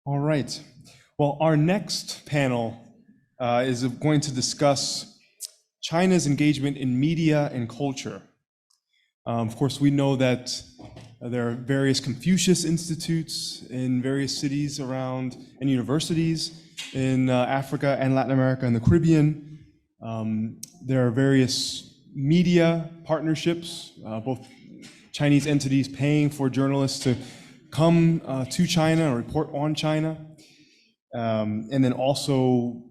All right. Well, our next panel is going to discuss China's engagement in media and culture. Of course, we know that there are various Confucius institutes in various cities around and universities in Africa and Latin America and the Caribbean. There are various media partnerships, both Chinese entities paying for journalists to come to China and report on China, and then also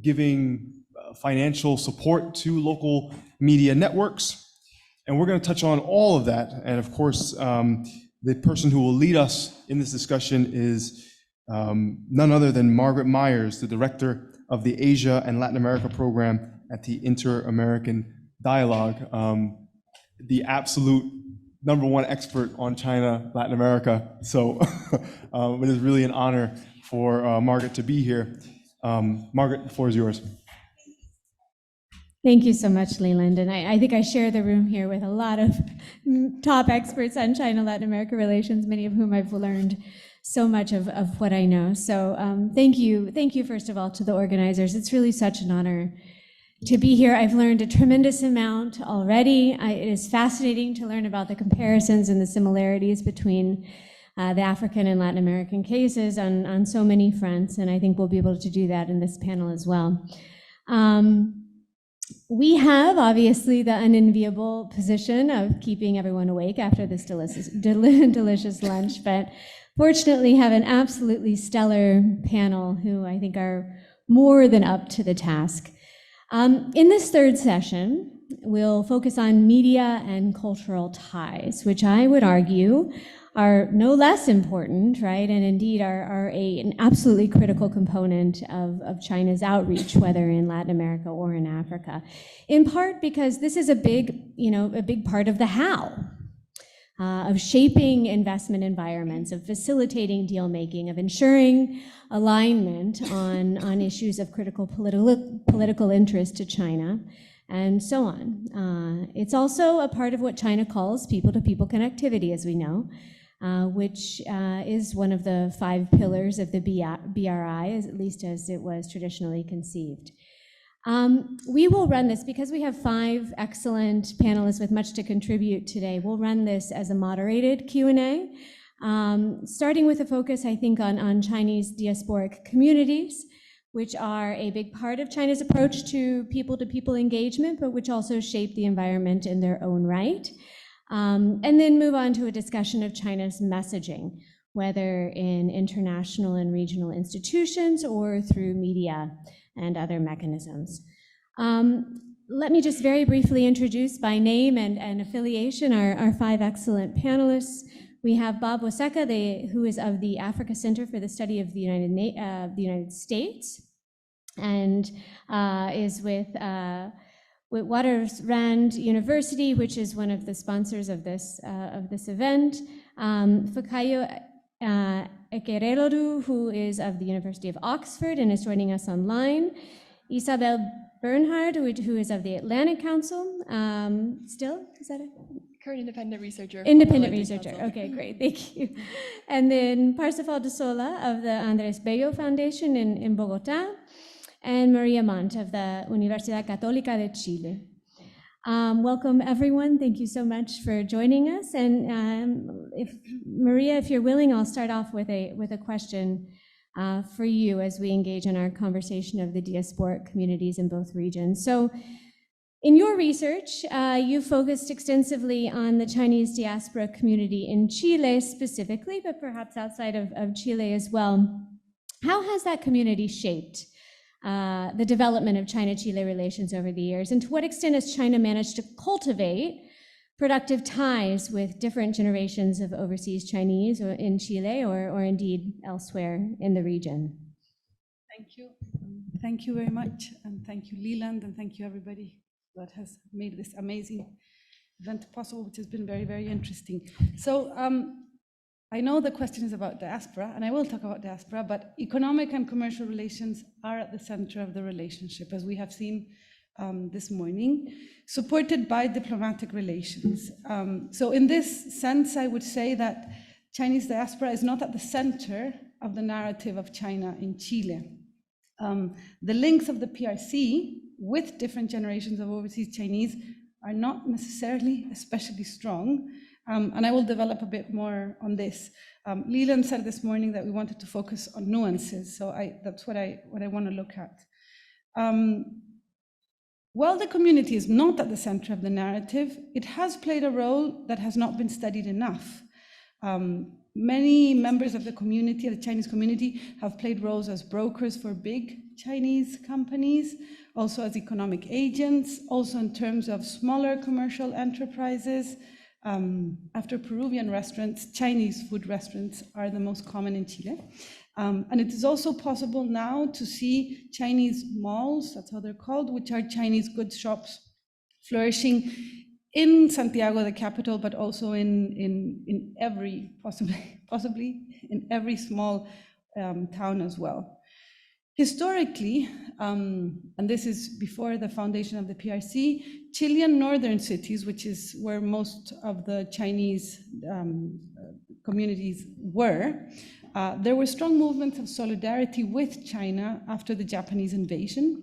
giving financial support to local media networks. And we're going to touch on all of that. And of course, the person who will lead us in this discussion is none other than Margaret Myers, the director of the Asia and Latin America program at the Inter-American Dialogue, the absolute #1 expert on China, Latin America. So it is really an honor for Margaret to be here. Margaret, the floor is yours. Thank you so much, Leland. And I think I share the room here with a lot of top experts on China-Latin America relations, many of whom I've learned so much of what I know. So thank you. Thank you, first of all, to the organizers. It's really such an honor to be here. I've learned a tremendous amount already. It is fascinating to learn about the comparisons and the similarities between the African and Latin American cases on so many fronts, and I think we'll be able to do that in this panel as well. We have, obviously, the unenviable position of keeping everyone awake after this delicious lunch, but fortunately have an absolutely stellar panel who I think are more than up to the task. In this third session, we'll focus on media and cultural ties, which I would argue are no less important, right? And indeed are an absolutely critical component of China's outreach, whether in Latin America or in Africa. In part because this is a big part of the how, of shaping investment environments, of facilitating deal making, of ensuring alignment on issues of critical political interest to China, and so on. It's also a part of what China calls people-to-people connectivity, as we know, which is one of the 5 pillars of the BRI, at least as it was traditionally conceived. We will run this, because we have 5 excellent panelists with much to contribute today, we'll run this as a moderated Q&A, starting with a focus, I think, on Chinese diasporic communities, which are a big part of China's approach to people-to-people engagement, but which also shape the environment in their own right. And then move on to a discussion of China's messaging, whether in international and regional institutions or through media and other mechanisms. Let me just very briefly introduce by name and affiliation our 5 excellent panelists. We have Bob Wekesa, who is of the Africa Center for the Study of the United States, and is with Witwatersrand University, which is one of the sponsors of this event. Fikayo Akeredolu, who is of the University of Oxford and is joining us online. Isabel Bernhard, who is of the Atlantic Council. Still, is that it? Current independent researcher. Independent researcher, okay, great, thank you. And then Parsifal of the Andrés Bello Foundation in Bogotá, and Maria Montt of the Universidad Católica de Chile. Welcome everyone, thank you so much for joining us. And Maria, if you're willing, I'll start off with a question for you as we engage in our conversation of the diasporic communities in both regions. So in your research, you focused extensively on the Chinese diaspora community in Chile specifically, but perhaps outside of Chile as well. How has that community shaped the development of China-Chile relations over the years? And to what extent has China managed to cultivate productive ties with different generations of overseas Chinese or in Chile or indeed elsewhere in the region? Thank you. Thank you very much. And thank you, Leland, and thank you, everybody that has made this amazing event possible, which has been very, very interesting. So I know the question is about diaspora, and I will talk about diaspora, but economic and commercial relations are at the center of the relationship, as we have seen this morning, supported by diplomatic relations. So in this sense, I would say that Chinese diaspora is not at the center of the narrative of China in Chile. The links of the PRC with different generations of overseas Chinese are not necessarily especially strong, and I will develop a bit more on this. Leland said this morning that we wanted to focus on nuances, so that's what I want to look at. While the community is not at the center of the narrative, it has played a role that has not been studied enough. Many members of the community, the Chinese community, have played roles as brokers for big Chinese companies, also as economic agents, also in terms of smaller commercial enterprises. After Peruvian restaurants, Chinese food restaurants are the most common in Chile. And it is also possible now to see Chinese malls, that's how they're called, which are Chinese goods shops flourishing in Santiago, the capital, but also in every, possibly in every small town as well. Historically, and this is before the foundation of the PRC, Chilean northern cities, which is where most of the Chinese communities were, there were strong movements of solidarity with China after the Japanese invasion.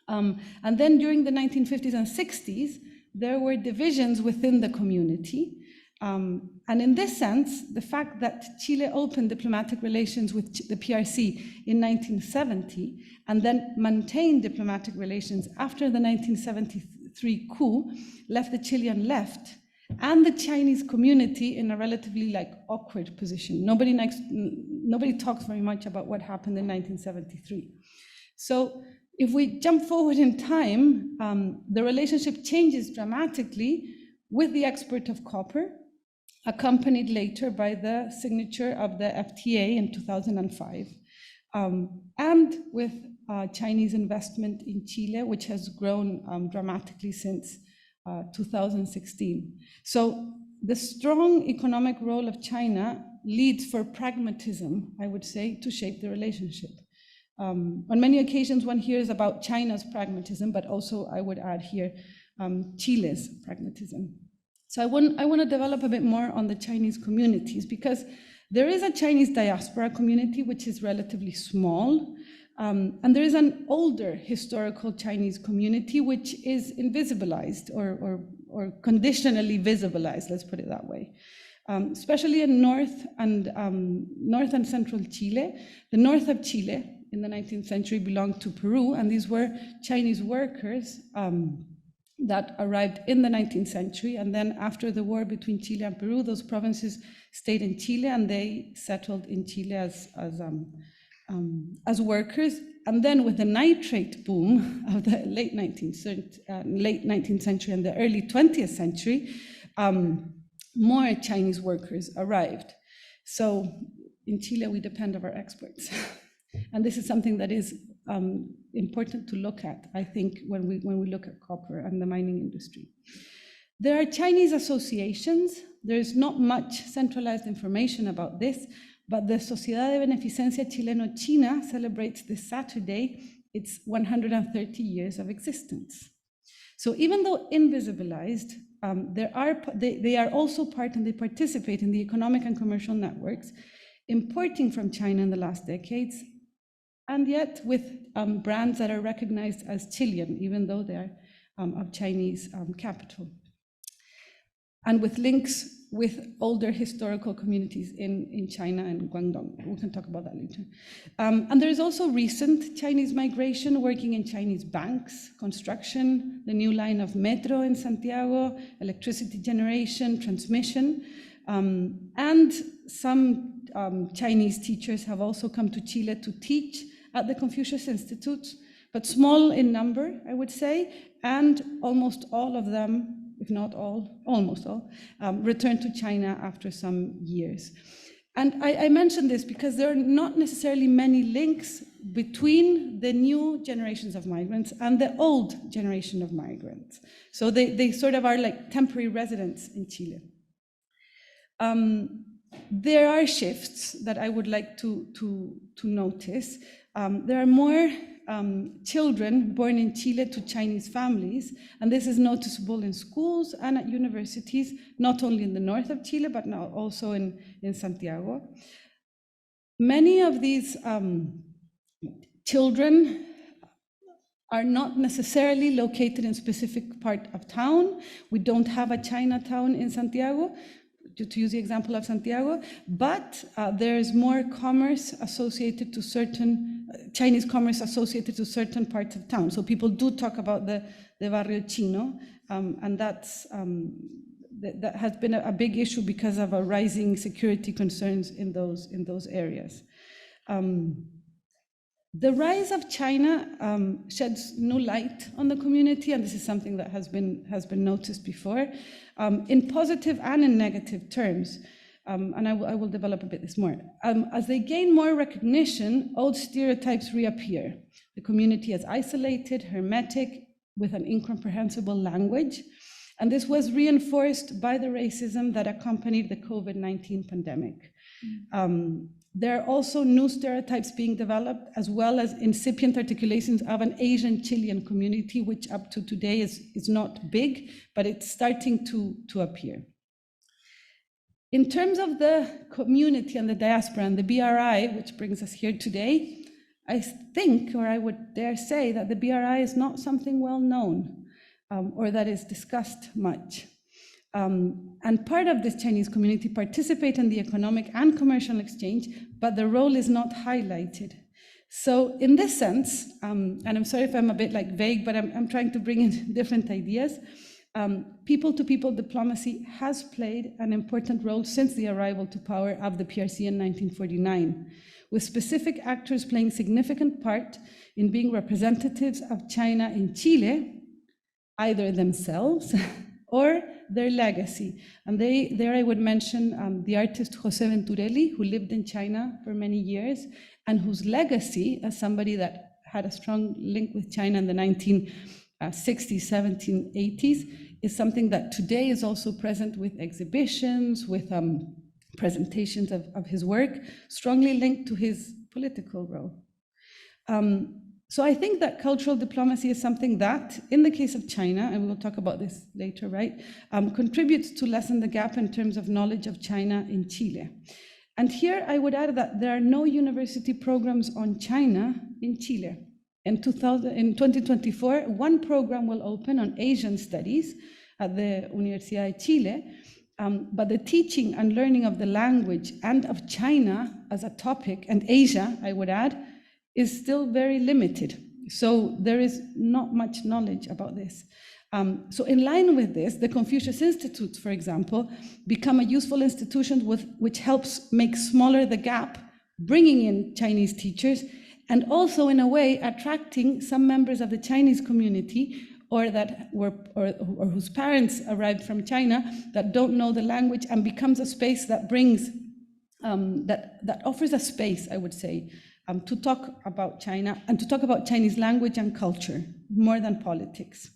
And then during the 1950s and 60s, there were divisions within the community. And in this sense, the fact that Chile opened diplomatic relations with the PRC in 1970 and then maintained diplomatic relations after the 1973 coup left the Chilean left and the Chinese community in a relatively awkward position. Nobody talks very much about what happened in 1973. So if we jump forward in time, the relationship changes dramatically with the export of copper, accompanied later by the signature of the FTA in 2005, and with Chinese investment in Chile, which has grown dramatically since 2016. So the strong economic role of China leads for pragmatism, I would say, to shape the relationship. On many occasions, one hears about China's pragmatism, but also I would add here Chile's pragmatism. So I want to develop a bit more on the Chinese communities, because there is a Chinese diaspora community which is relatively small, and there is an older historical Chinese community which is invisibilized or conditionally visibilized, let's put it that way. Especially in north and central Chile. The north of Chile in the 19th century belonged to Peru, and these were Chinese workers that arrived in the 19th century, and then after the war between Chile and Peru, those provinces stayed in Chile and they settled in Chile as workers. And then with the nitrate boom of the late 19th century and the early 20th century, more Chinese workers arrived. So in Chile, we depend on our exports. And this is something that is important to look at, I think, when we look at copper and the mining industry. There are Chinese associations. There's not much centralized information about this, but the Sociedad de Beneficencia Chileno-China celebrates this Saturday its 130 years of existence. So even though invisibilized, they are also part and they participate in the economic and commercial networks, importing from China in the last decades, and yet with brands that are recognized as Chilean, even though they are of Chinese capital. And with links with older historical communities in China and Guangdong. We can talk about that later. And there is also recent Chinese migration working in Chinese banks, construction, the new line of metro in Santiago, electricity generation, transmission, and some Chinese teachers have also come to Chile to teach at the Confucius Institute, but small in number, I would say, and almost all of them, if not all, almost all, returned to China after some years. And I mention this because there are not necessarily many links between the new generations of migrants and the old generation of migrants. So they sort of are like temporary residents in Chile. There are shifts that I would like to notice. There are more children born in Chile to Chinese families, and this is noticeable in schools and at universities, not only in the north of Chile, but now also in Santiago. many of these children are not necessarily located in specific part of town. We don't have a Chinatown in Santiago, to use the example of Santiago, but there is more commerce associated to certain, Chinese commerce associated to certain parts of town. So people do talk about the Barrio Chino, and that has been a big issue because of a rising security concerns in those areas. The rise of China sheds new light on the community, and this is something that has been noticed before, in positive and in negative terms. And I will develop a bit this more. As they gain more recognition, old stereotypes reappear. The community is isolated, hermetic, with an incomprehensible language, and this was reinforced by the racism that accompanied the COVID-19 pandemic. There are also new stereotypes being developed, as well as incipient articulations of an Asian Chilean community, which up to today is not big, but it's starting to appear. In terms of the community and the diaspora and the BRI, which brings us here today, I think, or I would dare say, that the BRI is not something well known or that is discussed much. And part of this Chinese community participate in the economic and commercial exchange, but the role is not highlighted. So in this sense, and I'm sorry if I'm a bit vague, but I'm trying to bring in different ideas. People-to-people diplomacy has played an important role since the arrival to power of the PRC in 1949, with specific actors playing significant part in being representatives of China in Chile, either themselves or their legacy. And there I would mention the artist José Venturelli, who lived in China for many years, and whose legacy, as somebody that had a strong link with China in the 1960s, 70s, 80s, is something that today is also present with exhibitions, with presentations of his work, strongly linked to his political role. So I think that cultural diplomacy is something that, in the case of China, and we will talk about this later, right, contributes to lessen the gap in terms of knowledge of China in Chile. And here I would add that there are no university programs on China in Chile. In 2024, one program will open on Asian studies at the Universidad de Chile, but the teaching and learning of the language and of China as a topic, and Asia, I would add, is still very limited. So there is not much knowledge about this. So in line with this, the Confucius Institutes, for example, become a useful institution which helps make smaller the gap, bringing in Chinese teachers, and also in a way attracting some members of the Chinese community or that were or whose parents arrived from China that don't know the language, and becomes a space that brings that offers a space, I would say, to talk about China and to talk about Chinese language and culture more than politics.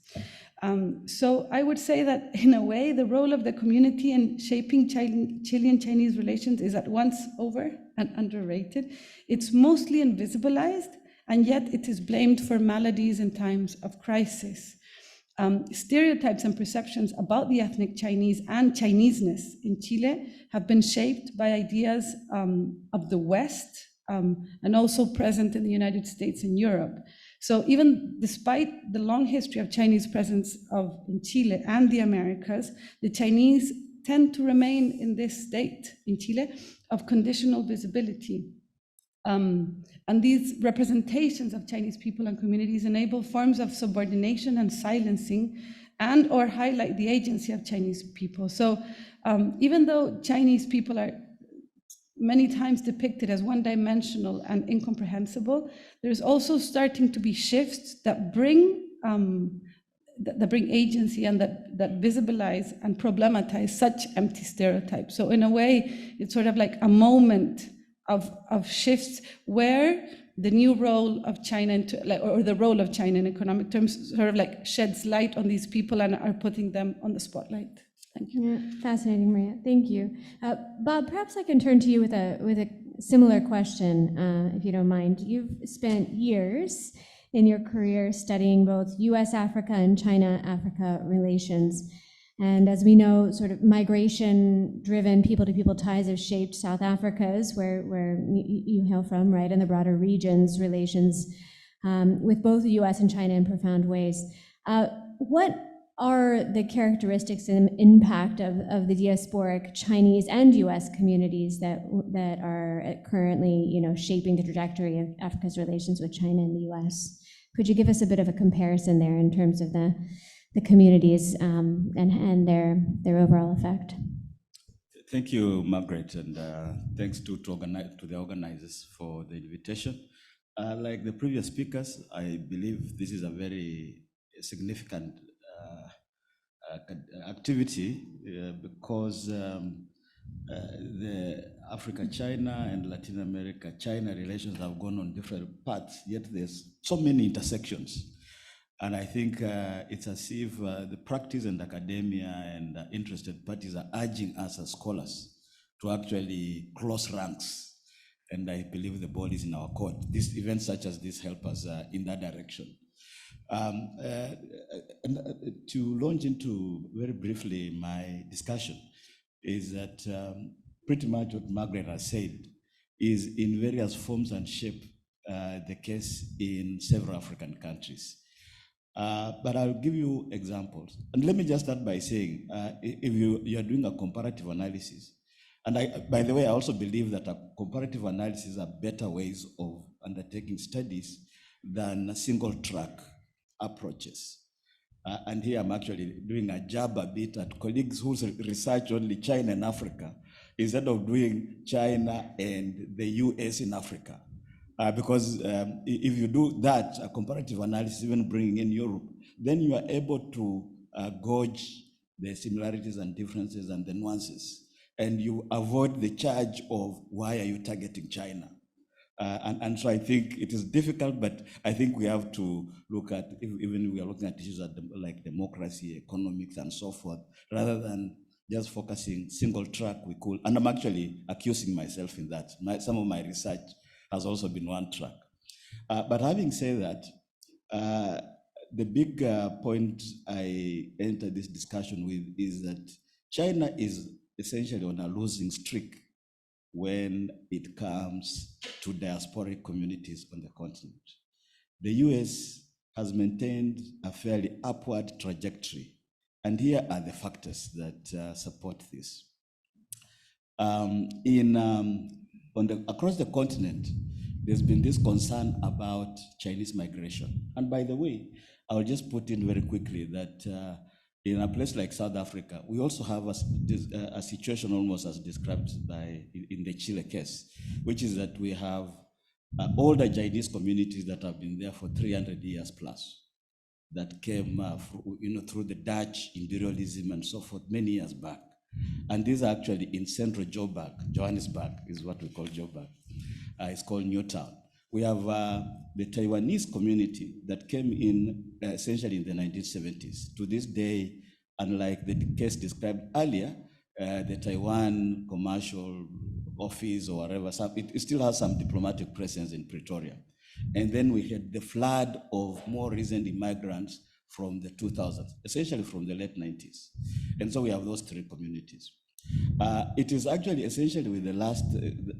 So I would say that in a way, the role of the community in shaping Chilean-Chinese relations is at once over and underrated. It's mostly invisibilized, and yet it is blamed for maladies in times of crisis. Stereotypes and perceptions about the ethnic Chinese and Chineseness in Chile have been shaped by ideas of the West, and also present in the United States and Europe. So even despite the long history of Chinese presence in Chile and the Americas, the Chinese tend to remain in this state in Chile of conditional visibility. And these representations of Chinese people and communities enable forms of subordination and silencing, and or highlight the agency of Chinese people. So even though Chinese people are many times depicted as one-dimensional and incomprehensible, there's also starting to be shifts that bring agency and that visibilize and problematize such empty stereotypes. So in a way, it's sort of like a moment of shifts where the new role of China, or the role of China in economic terms, sort of like sheds light on these people and are putting them on the spotlight. Thank you. Yeah, fascinating, Maria. Thank you. Bob, perhaps I can turn to you with a similar question, if you don't mind. You've spent years in your career studying both U.S.-Africa and China-Africa relations. And as we know, sort of migration-driven people-to-people ties have shaped South Africa's, where you hail from, right, and the broader region's relations with both the U.S. and China in profound ways. What are the characteristics and impact of the diasporic Chinese and U.S. communities that are currently, shaping the trajectory of Africa's relations with China and the U.S.? Could you give us a bit of a comparison there in terms of the communities and their overall effect? Thank you, Margaret, and thanks to the organizers for the invitation. Like the previous speakers, I believe this is a very significant activity because the Africa-China and Latin America-China relations have gone on different paths, yet there's so many intersections. And I think it's as if the practice and academia and interested parties are urging us as scholars to actually close ranks. And I believe the ball is in our court. These events such as this help us in that direction. To launch into very briefly my discussion is that pretty much what Margaret has said is in various forms and shape the case in several African countries. But I'll give you examples. And let me just start by saying, if you are doing a comparative analysis, and by the way, I also believe that a comparative analysis are better ways of undertaking studies than single track approaches. And here I'm actually doing a jab a bit at colleagues who research only China and Africa, instead of doing China and the US in Africa. Because if you do that, a comparative analysis, even bringing in Europe, then you are able to gauge the similarities and differences and the nuances. And you avoid the charge of why are you targeting China? And so I think it is difficult, but I think we have to look at, even we are looking at issues like democracy, economics, and so forth, rather than just focusing single track we could. And I'm actually accusing myself in that. Some of my research has also been one track. But having said that, the big point I enter this discussion with is that China is essentially on a losing streak when it comes to diasporic communities on the continent. The US has maintained a fairly upward trajectory, and here are the factors that support this. Across the continent, there's been this concern about Chinese migration. And by the way, I'll just put in very quickly that in a place like South Africa, we also have a situation almost as described in the Chile case, which is that we have older Chinese communities that have been there for 300 years plus, that came through the Dutch imperialism and so forth many years back. And these are actually in central Johannesburg is what we call Joburg. It's called Newtown. We have the Taiwanese community that came in essentially in the 1970s. To this day, unlike the case described earlier, the Taiwan commercial office or whatever, it still has some diplomatic presence in Pretoria. And then we had the flood of more recent immigrants from the 2000s, essentially from the late 90s. And so we have those three communities. It is actually essentially with the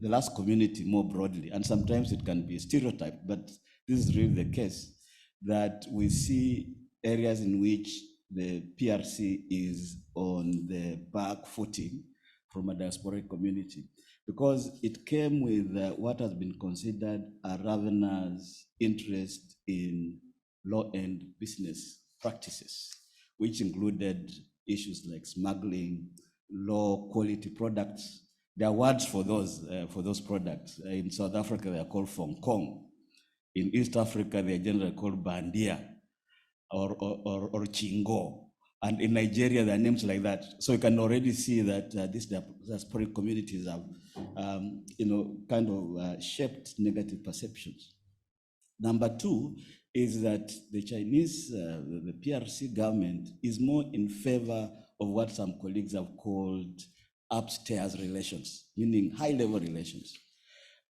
last community more broadly, and sometimes it can be stereotyped, but this is really the case, that we see areas in which the PRC is on the back footing from a diasporic community, because it came with what has been considered a ravener's interest in law-end business practices, which included issues like smuggling, low quality products. There are words for those products. In South Africa, they are called Fong. In East Africa, they are generally called Bandia or Chingo. And in Nigeria, there are names like that. So you can already see that these diasporic communities have, kind of shaped negative perceptions. Number two is that the Chinese, the PRC government is more in favor of what some colleagues have called upstairs relations, meaning high-level relations.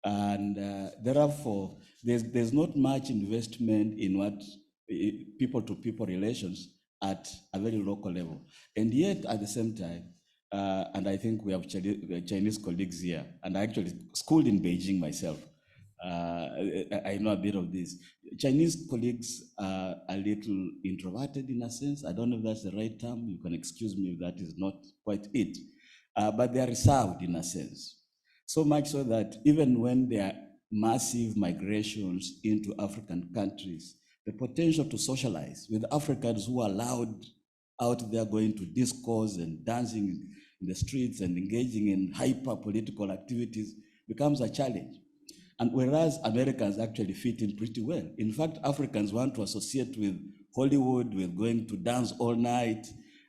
And therefore, there's not much investment in what people-to-people relations, at a very local level. And yet, at the same time, and I think we have Chinese colleagues here, and I actually schooled in Beijing myself. I know a bit of this. Chinese colleagues are a little introverted in a sense. I don't know if that's the right term. You can excuse me if that is not quite it. But they are reserved in a sense. So much so that even when there are massive migrations into African countries, the potential to socialize with Africans who are allowed out there going to discourse and dancing in the streets and engaging in hyper political activities becomes a challenge. And whereas Americans actually fit in pretty well. In fact, Africans want to associate with Hollywood, with going to dance all night,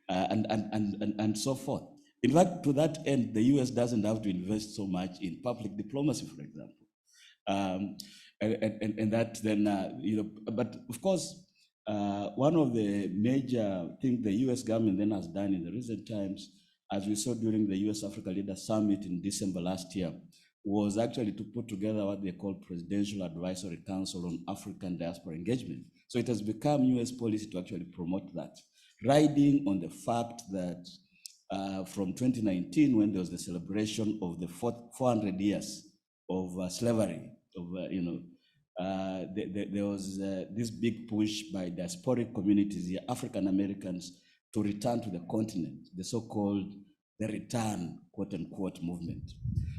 and so forth. In fact, to that end, the US doesn't have to invest so much in public diplomacy, for example. And that then, but of course, one of the major things the US government then has done in the recent times, as we saw during the US Africa Leaders Summit in December last year, was actually to put together what they call Presidential Advisory Council on African Diaspora Engagement. So it has become US policy to actually promote that, riding on the fact that from 2019, when there was the celebration of the 400 years of slavery, there was this big push by diasporic communities here, African Americans, to return to the continent, the so-called the return, quote unquote, movement.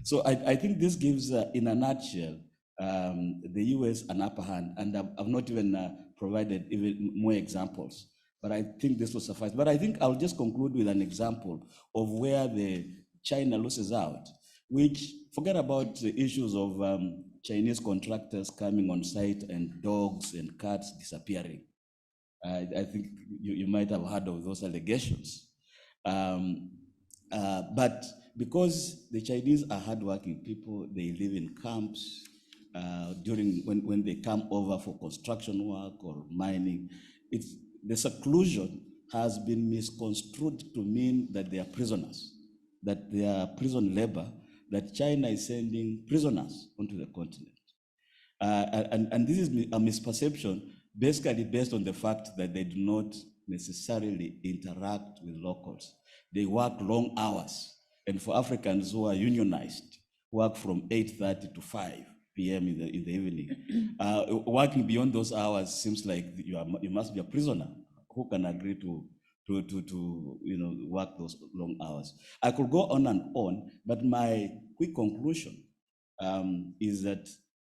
So I think this gives, in a nutshell, the US an upper hand, and I've not even provided even more examples, but I think this will suffice. But I think I'll just conclude with an example of where the China loses out, which, forget about the issues of Chinese contractors coming on site and dogs and cats disappearing. I think you might have heard of those allegations. But because the Chinese are hardworking people, they live in camps when they come over for construction work or mining. The seclusion has been misconstrued to mean that they are prisoners, that they are prison labor, that China is sending prisoners onto the continent. And this is a misperception, basically based on the fact that they do not necessarily interact with locals. They work long hours. And for Africans who are unionized, work from 8:30 to 5 p.m. in the evening. Working beyond those hours seems like you must be a prisoner. Who can agree to work those long hours? I could go on and on, but my quick conclusion is that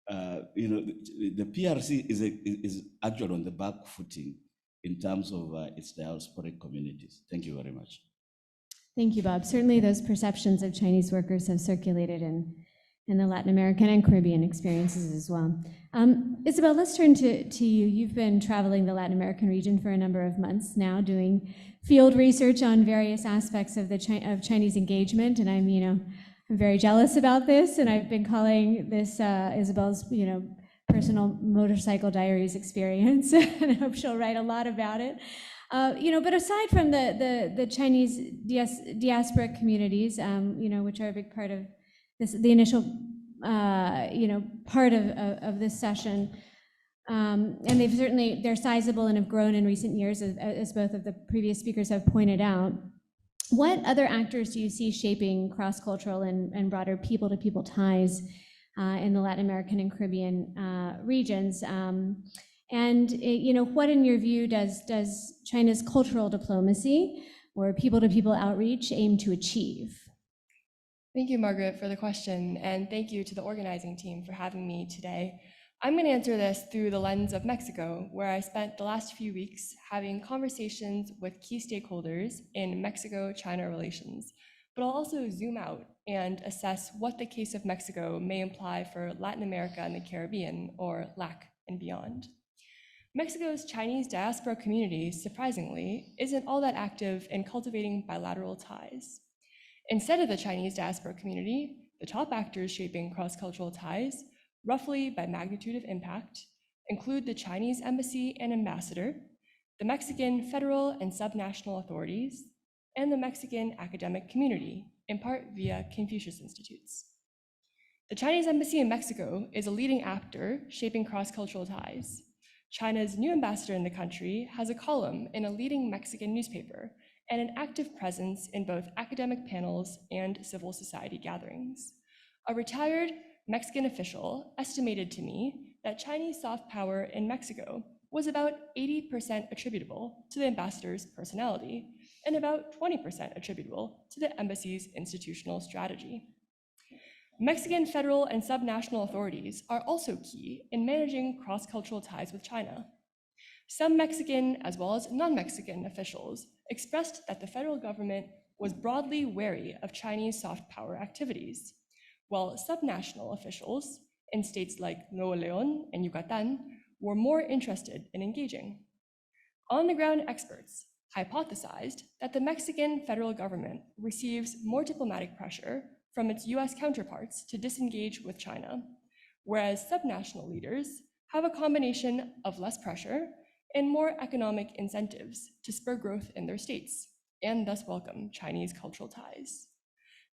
the PRC is actually on the back footing in terms of its diasporic communities. Thank you very much. Thank you, Bob. Certainly those perceptions of Chinese workers have circulated in the Latin American and Caribbean experiences as well. Isabel, let's turn to you. You've been traveling the Latin American region for a number of months now, doing field research on various aspects of Chinese engagement, and I'm very jealous about this, and I've been calling this Isabel's personal motorcycle diaries experience, and I hope she'll write a lot about it. But aside from the Chinese diaspora communities, which are a big part of this, the initial, part of this session, and they're sizable and have grown in recent years, as both of the previous speakers have pointed out. What other actors do you see shaping cross-cultural and broader people-to-people ties in the Latin American and Caribbean regions? What, in your view, does China's cultural diplomacy or people-to-people outreach aim to achieve? Thank you, Margaret, for the question, and thank you to the organizing team for having me today. I'm going to answer this through the lens of Mexico, where I spent the last few weeks having conversations with key stakeholders in Mexico-China relations. But I'll also zoom out and assess what the case of Mexico may imply for Latin America and the Caribbean, or LAC and beyond. Mexico's Chinese diaspora community, surprisingly, isn't all that active in cultivating bilateral ties. Instead of the Chinese diaspora community, the top actors shaping cross-cultural ties, roughly by magnitude of impact, include the Chinese embassy and ambassador, the Mexican federal and subnational authorities, and the Mexican academic community, in part via Confucius Institutes. The Chinese embassy in Mexico is a leading actor shaping cross-cultural ties. China's new ambassador in the country has a column in a leading Mexican newspaper and an active presence in both academic panels and civil society gatherings. A retired Mexican official estimated to me that Chinese soft power in Mexico was about 80% attributable to the ambassador's personality and about 20% attributable to the embassy's institutional strategy. Mexican federal and subnational authorities are also key in managing cross-cultural ties with China. Some Mexican as well as non-Mexican officials expressed that the federal government was broadly wary of Chinese soft power activities, while subnational officials in states like Nuevo León and Yucatan were more interested in engaging. On-the-ground experts hypothesized that the Mexican federal government receives more diplomatic pressure from its US counterparts to disengage with China, whereas subnational leaders have a combination of less pressure and more economic incentives to spur growth in their states, and thus welcome Chinese cultural ties.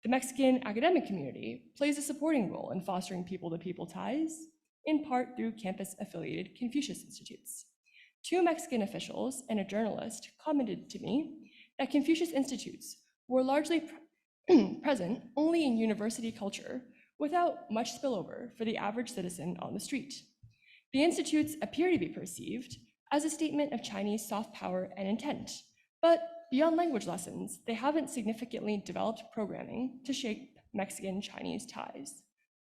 The Mexican academic community plays a supporting role in fostering people-to-people ties, in part through campus-affiliated Confucius Institutes. 2 Mexican officials and a journalist commented to me that Confucius Institutes were largely present only in university culture without much spillover for the average citizen on the street. The institutes appear to be perceived as a statement of Chinese soft power and intent, but beyond language lessons, they haven't significantly developed programming to shape Mexican-Chinese ties.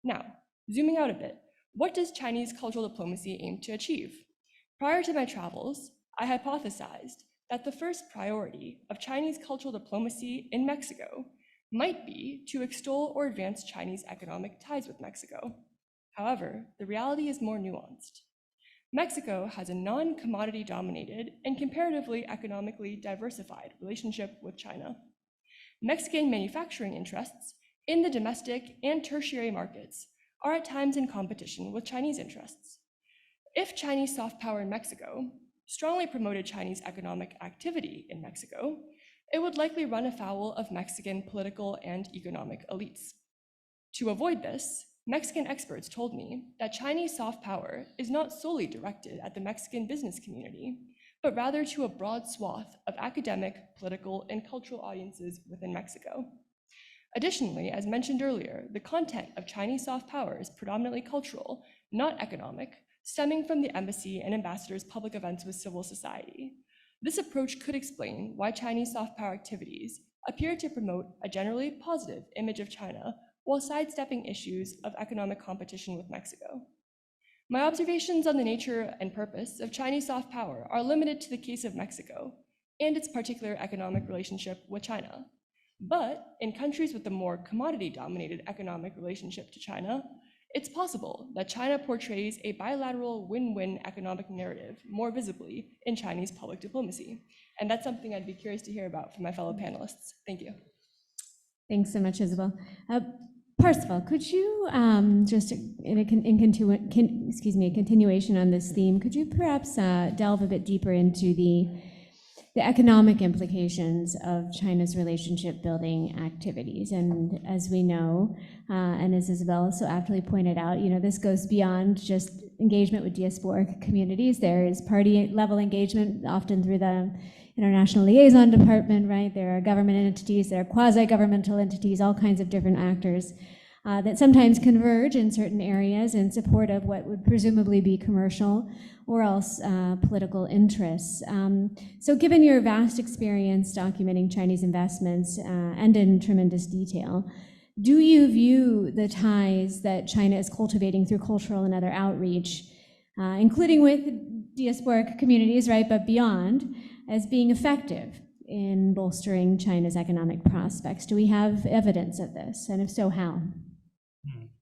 Now, zooming out a bit, what does Chinese cultural diplomacy aim to achieve? Prior to my travels, I hypothesized that the first priority of Chinese cultural diplomacy in Mexico might be to extol or advance Chinese economic ties with Mexico. However, the reality is more nuanced. Mexico has a non-commodity dominated and comparatively economically diversified relationship with China. Mexican manufacturing interests in the domestic and tertiary markets are at times in competition with Chinese interests. If Chinese soft power in Mexico strongly promoted Chinese economic activity in Mexico, it would likely run afoul of Mexican political and economic elites. To avoid this, Mexican experts told me that Chinese soft power is not solely directed at the Mexican business community, but rather to a broad swath of academic, political, and cultural audiences within Mexico. Additionally, as mentioned earlier, the content of Chinese soft power is predominantly cultural, not economic, stemming from the embassy and ambassador's public events with civil society. This approach could explain why Chinese soft power activities appear to promote a generally positive image of China while sidestepping issues of economic competition with Mexico. My observations on the nature and purpose of Chinese soft power are limited to the case of Mexico and its particular economic relationship with China. But in countries with a more commodity-dominated economic relationship to China, it's possible that China portrays a bilateral win-win economic narrative more visibly in Chinese public diplomacy. And that's something I'd be curious to hear about from my fellow panelists. Thank you. Thanks so much, Isabel. Parsifal, could you, just in a continuation on this theme, could you perhaps delve a bit deeper into the economic implications of China's relationship building activities? And as we know, and as Isabel so aptly pointed out, this goes beyond just engagement with diasporic communities. There is party level engagement, often through the International Liaison Department, right? There are government entities, there are quasi-governmental entities, all kinds of different actors that sometimes converge in certain areas in support of what would presumably be commercial or else political interests. So given your vast experience documenting Chinese investments and in tremendous detail, do you view the ties that China is cultivating through cultural and other outreach, including with diasporic communities, right, but beyond, as being effective in bolstering China's economic prospects? Do we have evidence of this? And if so, how?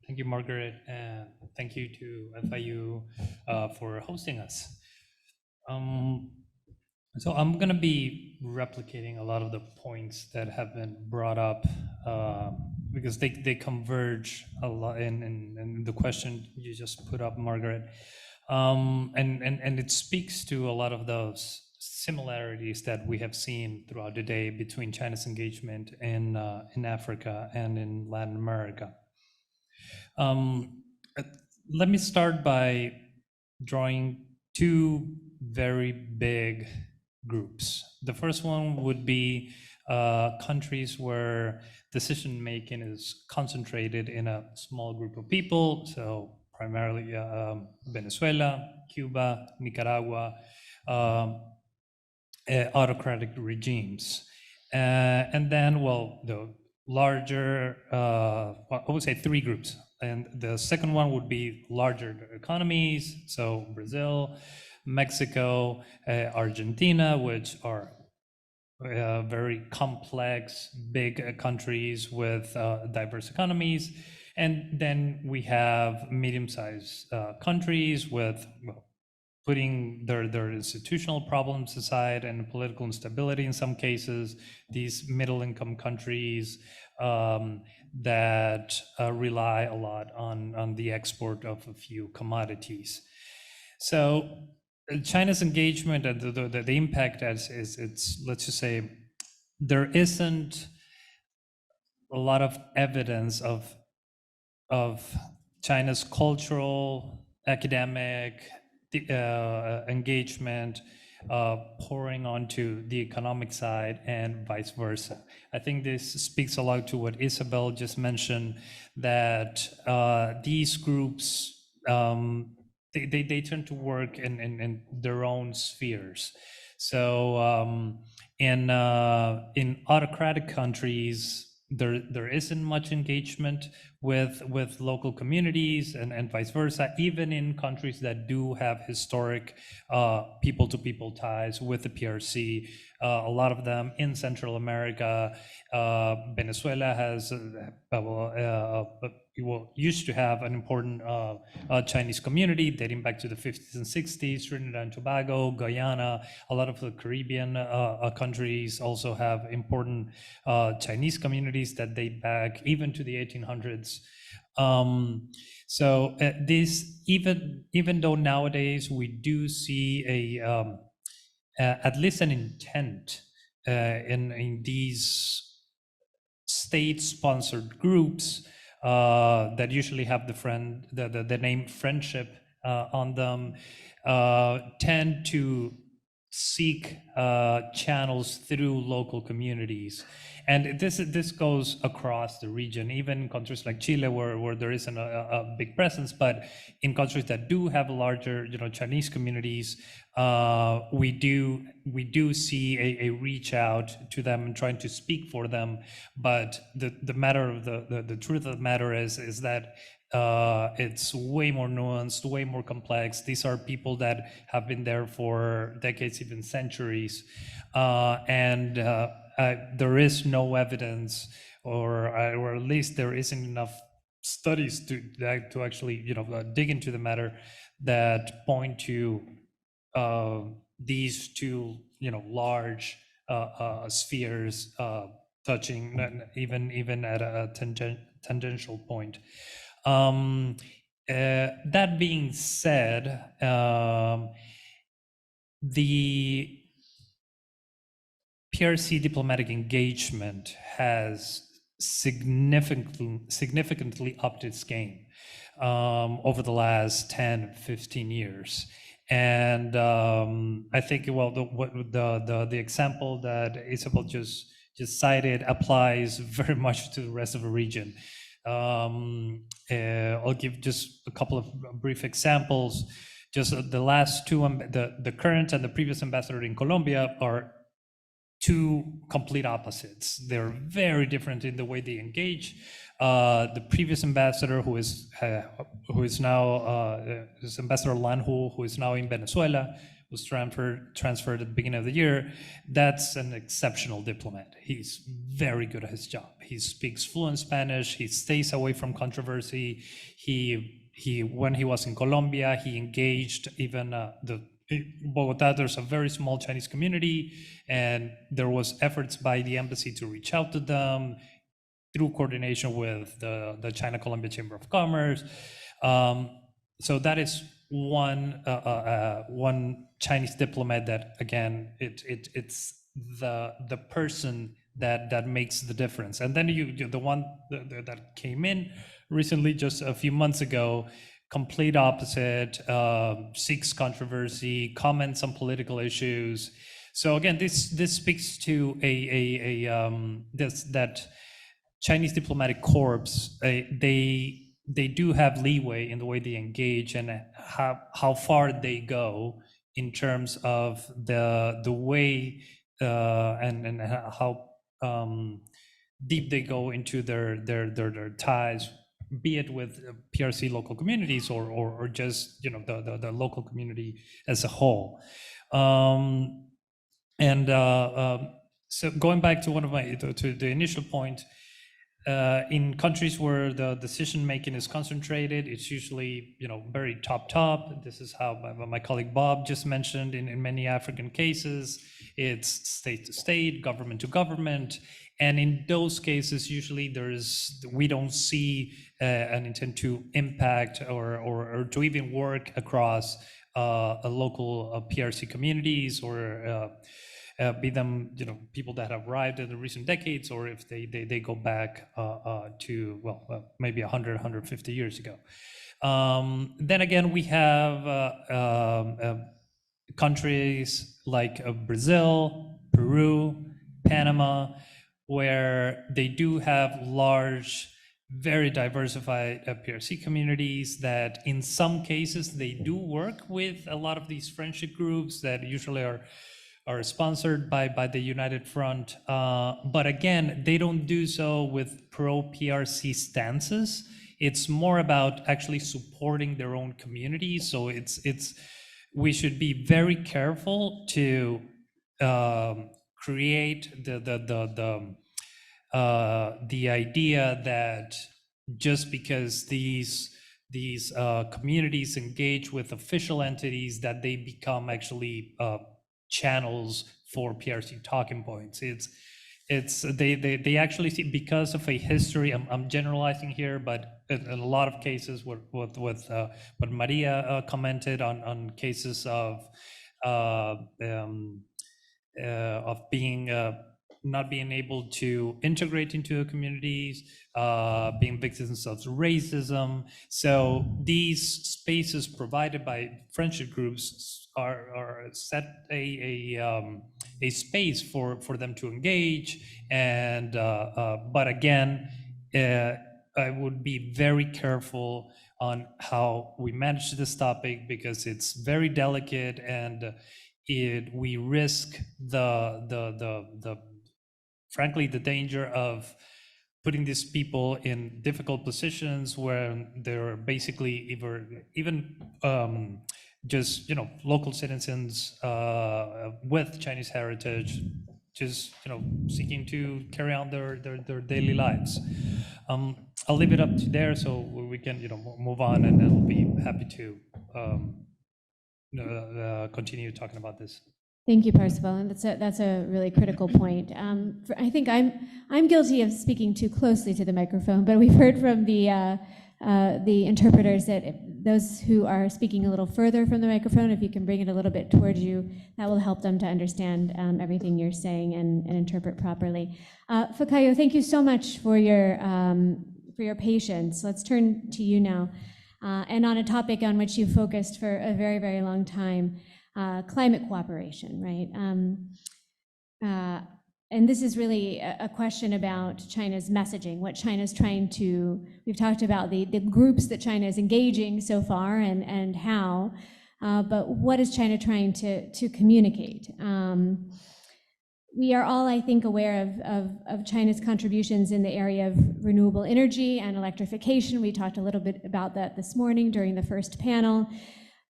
Thank you, Margaret, and thank you to FIU for hosting us. So I'm going to be replicating a lot of the points that have been brought up because they converge a lot in the question you just put up, Margaret. And it speaks to a lot of those similarities that we have seen throughout the day between China's engagement in Africa and in Latin America. Let me start by drawing two very big groups. The first one would be countries where decision making is concentrated in a small group of people, so primarily Venezuela, Cuba, Nicaragua, autocratic regimes. And then, well, the larger, I would say three groups. And the second one would be larger economies, so Brazil, Mexico, Argentina, which are very complex, big countries with diverse economies. And then we have medium-sized countries with, well, putting their institutional problems aside and political instability in some cases, these middle-income countries that rely a lot on the export of a few commodities. So China's engagement and the impact is it's, let's just say, there isn't a lot of evidence of China's cultural, academic engagement pouring onto the economic side and vice versa. I think this speaks a lot to what Isabel just mentioned, that these groups, they tend to work in their own spheres. So in autocratic countries, there isn't much engagement with local communities and vice versa, even in countries that do have historic people-to-people ties with the PRC. A lot of them in Central America. Venezuela has, used to have an important Chinese community dating back to the 50s and 60s, Trinidad and Tobago, Guyana. A lot of the Caribbean countries also have important Chinese communities that date back even to the 1800s. So this, even though nowadays we do see at least an intent in these state-sponsored groups that usually have the name friendship on them, tend to seek channels through local communities. And this goes across the region, even in countries like Chile, where there isn't a big presence, but in countries that do have larger, Chinese communities, we do see a reach out to them and trying to speak for them. But the matter of the truth of the matter is that it's way more nuanced, way more complex. These are people that have been there for decades, even centuries, and there is no evidence, or at least there isn't enough studies to actually dig into the matter that point to these two large spheres touching even at a tangential point. That being said, the PRC diplomatic engagement has significantly upped its game over the last 10, 15 years. And I think, well, the example that Isabel just cited applies very much to the rest of the region. I'll give just a couple of brief examples. Just the last two, the current and the previous ambassador in Colombia are two complete opposites. They're very different in the way they engage. The previous ambassador, who is now is Ambassador Lanhu, who is now in Venezuela, was transferred at the beginning of the year. That's an exceptional diplomat. He's very good at his job. He speaks fluent Spanish. He stays away from controversy. When he was in Colombia, he engaged even Bogota. There's a very small Chinese community, and there was efforts by the embassy to reach out to them through coordination with the China-Colombia Chamber of Commerce. So that is one Chinese diplomat that, again, it's the person that makes the difference. And then the one that came in recently, just a few months ago, complete opposite, seeks controversy, comments on political issues. So again, this speaks to that Chinese diplomatic corps. They do have leeway in the way they engage and how far they go in terms of the way and how deep they go into their ties, be it with PRC local communities or just the local community as a whole. So going back to the initial point, in countries where the decision making is concentrated, it's usually very top. This is how my colleague Bob just mentioned. In many African cases, it's state to state, government to government, and in those cases, usually we don't see an intent to impact or to even work across a local PRC communities or. Be them, people that have arrived in the recent decades, or if they go back to maybe 100, 150 years ago. Then again, we have countries like Brazil, Peru, Panama, where they do have large, very diversified PRC communities that in some cases they do work with a lot of these friendship groups that usually are sponsored by the United Front. But again, they don't do so with pro-PRC stances. It's more about actually supporting their own communities. So we should be very careful to create the idea that just because these communities engage with official entities that they become actually channels for PRC talking points. They actually see, because of a history, I'm generalizing here, but in a lot of cases what Maria commented on cases of being not being able to integrate into the communities, being victims of racism. So these spaces provided by friendship groups are set a space for them to engage. And but again, I would be very careful on how we manage this topic, because it's very delicate, and we risk frankly the danger of putting these people in difficult positions where they're basically even just local citizens with Chinese heritage, just seeking to carry on their daily lives. I'll leave it up to there so we can move on, and I'll be happy to continue talking about this. Thank you, Parsifal, and that's a really critical point. I think I'm guilty of speaking too closely to the microphone, but we've heard from the interpreters that those who are speaking a little further from the microphone, if you can bring it a little bit towards you, that will help them to understand everything you're saying and interpret properly. Fikayo, thank you so much for your patience. Let's turn to you now, and on a topic on which you've focused for a very, very long time. Climate cooperation, right? And this is really a question about China's messaging, what China's trying to, we've talked about the groups that China is engaging so far and how, but what is China trying to communicate? We are all, I think, aware of China's contributions in the area of renewable energy and electrification. We talked a little bit about that this morning during the first panel.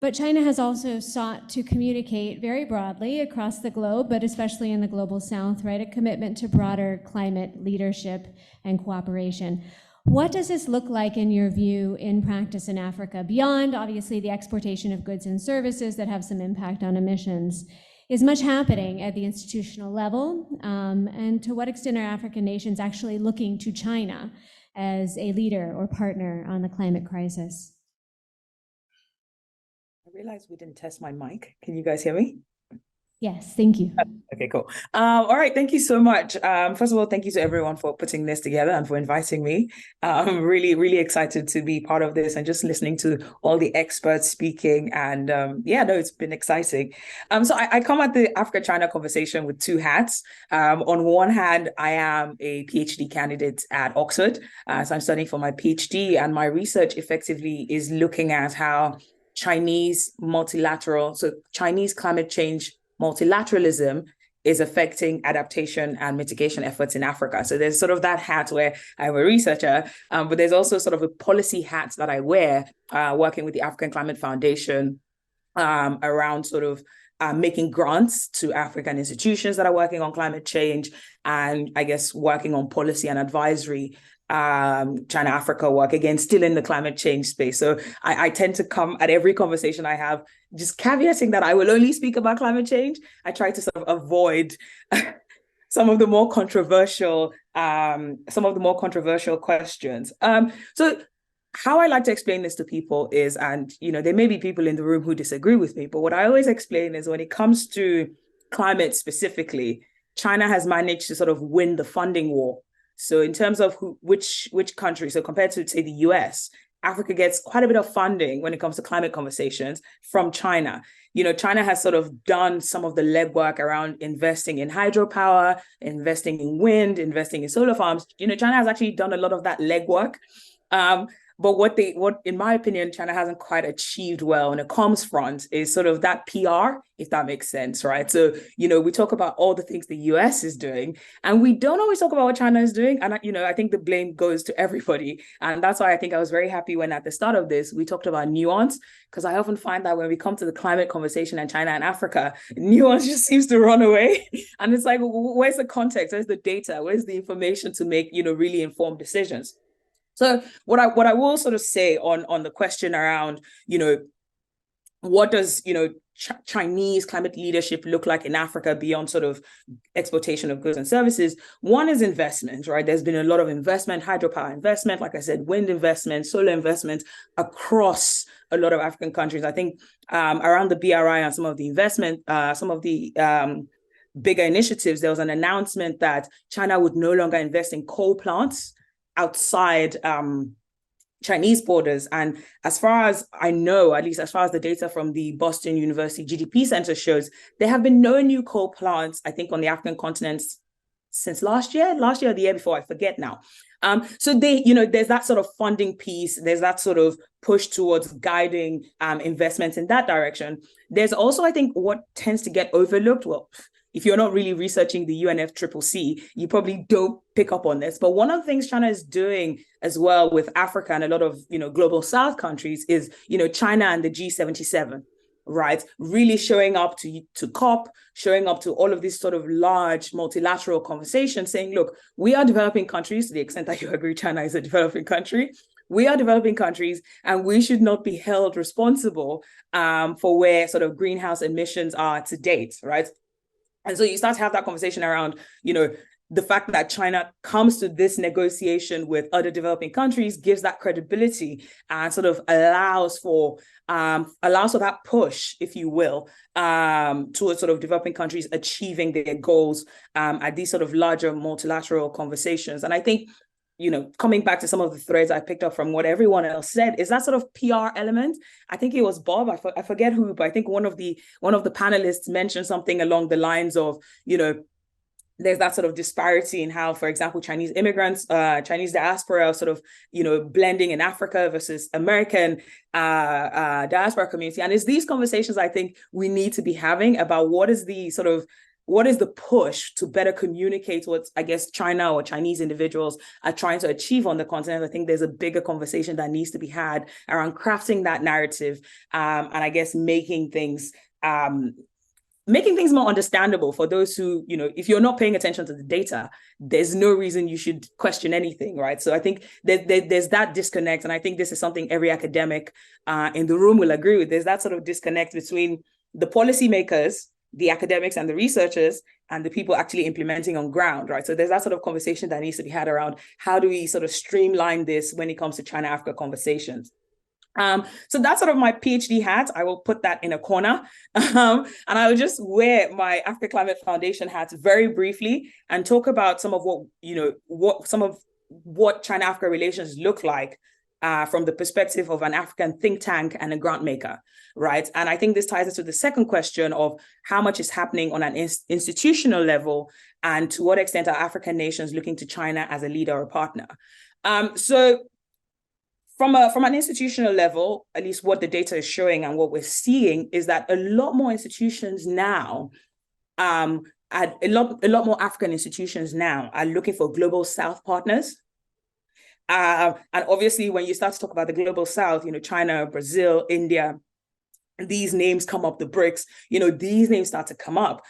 But China has also sought to communicate very broadly across the globe, but especially in the global south, right, a commitment to broader climate leadership and cooperation. What does this look like in your view in practice in Africa, beyond obviously the exportation of goods and services that have some impact on emissions? Is much happening at the institutional level? And to what extent are African nations actually looking to China as a leader or partner on the climate crisis? I realized we didn't test my mic. Can you guys hear me? Yes, thank you. Okay, cool. All right, thank you so much. First of all, thank you to everyone for putting this together and for inviting me. I'm really, really excited to be part of this and just listening to all the experts speaking. And yeah, no, it's been exciting. So I come at the Africa-China conversation with two hats. On one hand, I am a PhD candidate at Oxford. So I'm studying for my PhD, and my research effectively is looking at how Chinese climate change multilateralism is affecting adaptation and mitigation efforts in Africa. So there's sort of that hat where I'm a researcher, but there's also sort of a policy hat that I wear working with the African Climate Foundation around sort of making grants to African institutions that are working on climate change, and I guess working on policy and advisory China-Africa work, again, still in the climate change space. So I tend to come at every conversation I have, just caveating that I will only speak about climate change. I try to sort of avoid some of the more controversial questions. So how I like to explain this to people is, and there may be people in the room who disagree with me, but what I always explain is when it comes to climate specifically, China has managed to sort of win the funding war. So in terms of which country, so compared to, say, the US, Africa gets quite a bit of funding when it comes to climate conversations from China. China has sort of done some of the legwork around investing in hydropower, investing in wind, investing in solar farms. China has actually done a lot of that legwork. But what in my opinion, China hasn't quite achieved well on a comms front is sort of that PR, if that makes sense, right? So, we talk about all the things the US is doing, and we don't always talk about what China is doing. And, I think the blame goes to everybody. And that's why I think I was very happy when at the start of this, we talked about nuance, because I often find that when we come to the climate conversation and China and Africa, nuance just seems to run away. And it's like, where's the context? Where's the data? Where's the information to make, really informed decisions? So what I will sort of say on the question around, what does, Chinese climate leadership look like in Africa beyond sort of exportation of goods and services? One is investment, right? There's been a lot of investment, hydropower investment, like I said, wind investment, solar investment across a lot of African countries. I think around the BRI and some of the investment, some of the bigger initiatives, there was an announcement that China would no longer invest in coal plants outside Chinese borders. And as far as I know, at least as far as the data from the Boston University GDP Center shows, there have been no new coal plants, I think, on the African continent since last year or the year before, I forget now. So there's that sort of funding piece, there's that sort of push towards guiding investments in that direction. There's also, I think, what tends to get overlooked, well, if you're not really researching the UNFCCC, you probably don't pick up on this. But one of the things China is doing as well with Africa and a lot of, global South countries is, China and the G77, right? Really showing up to COP, showing up to all of these sort of large multilateral conversations, saying, look, we are developing countries, to the extent that you agree China is a developing country. We are developing countries, and we should not be held responsible for where sort of greenhouse emissions are to date, right? And so you start to have that conversation around, the fact that China comes to this negotiation with other developing countries, gives that credibility and sort of allows for that push, if you will, towards sort of developing countries achieving their goals at these sort of larger multilateral conversations. And I think, coming back to some of the threads I picked up from what everyone else said, is that sort of PR element. I think it was Bob, I forget who, but I think one of the panelists mentioned something along the lines of, there's that sort of disparity in how, for example, Chinese immigrants, Chinese diaspora are sort of, blending in Africa versus American diaspora community. And it's these conversations I think we need to be having about what is the push to better communicate what, I guess, China or Chinese individuals are trying to achieve on the continent. I think there's a bigger conversation that needs to be had around crafting that narrative and I guess making things more understandable for those who, if you're not paying attention to the data, there's no reason you should question anything, right? So I think there's that disconnect. And I think this is something every academic in the room will agree with. There's that sort of disconnect between the policymakers, the academics and the researchers, and the people actually implementing on ground, right? So there's that sort of conversation that needs to be had around how do we sort of streamline this when it comes to China-Africa conversations. So that's sort of my PhD hat. I will put that in a corner. And I will just wear my Africa Climate Foundation hat very briefly and talk about some of what China-Africa relations look like from the perspective of an African think tank and a grant maker, right? And I think this ties into the second question of how much is happening on an institutional level and to what extent are African nations looking to China as a leader or partner. So from an institutional level, at least what the data is showing and what we're seeing is that a lot more institutions now, a lot more African institutions now are looking for global South partners. And obviously, when you start to talk about the global South, China, Brazil, India, these names come up, the BRICS, these names start to come up.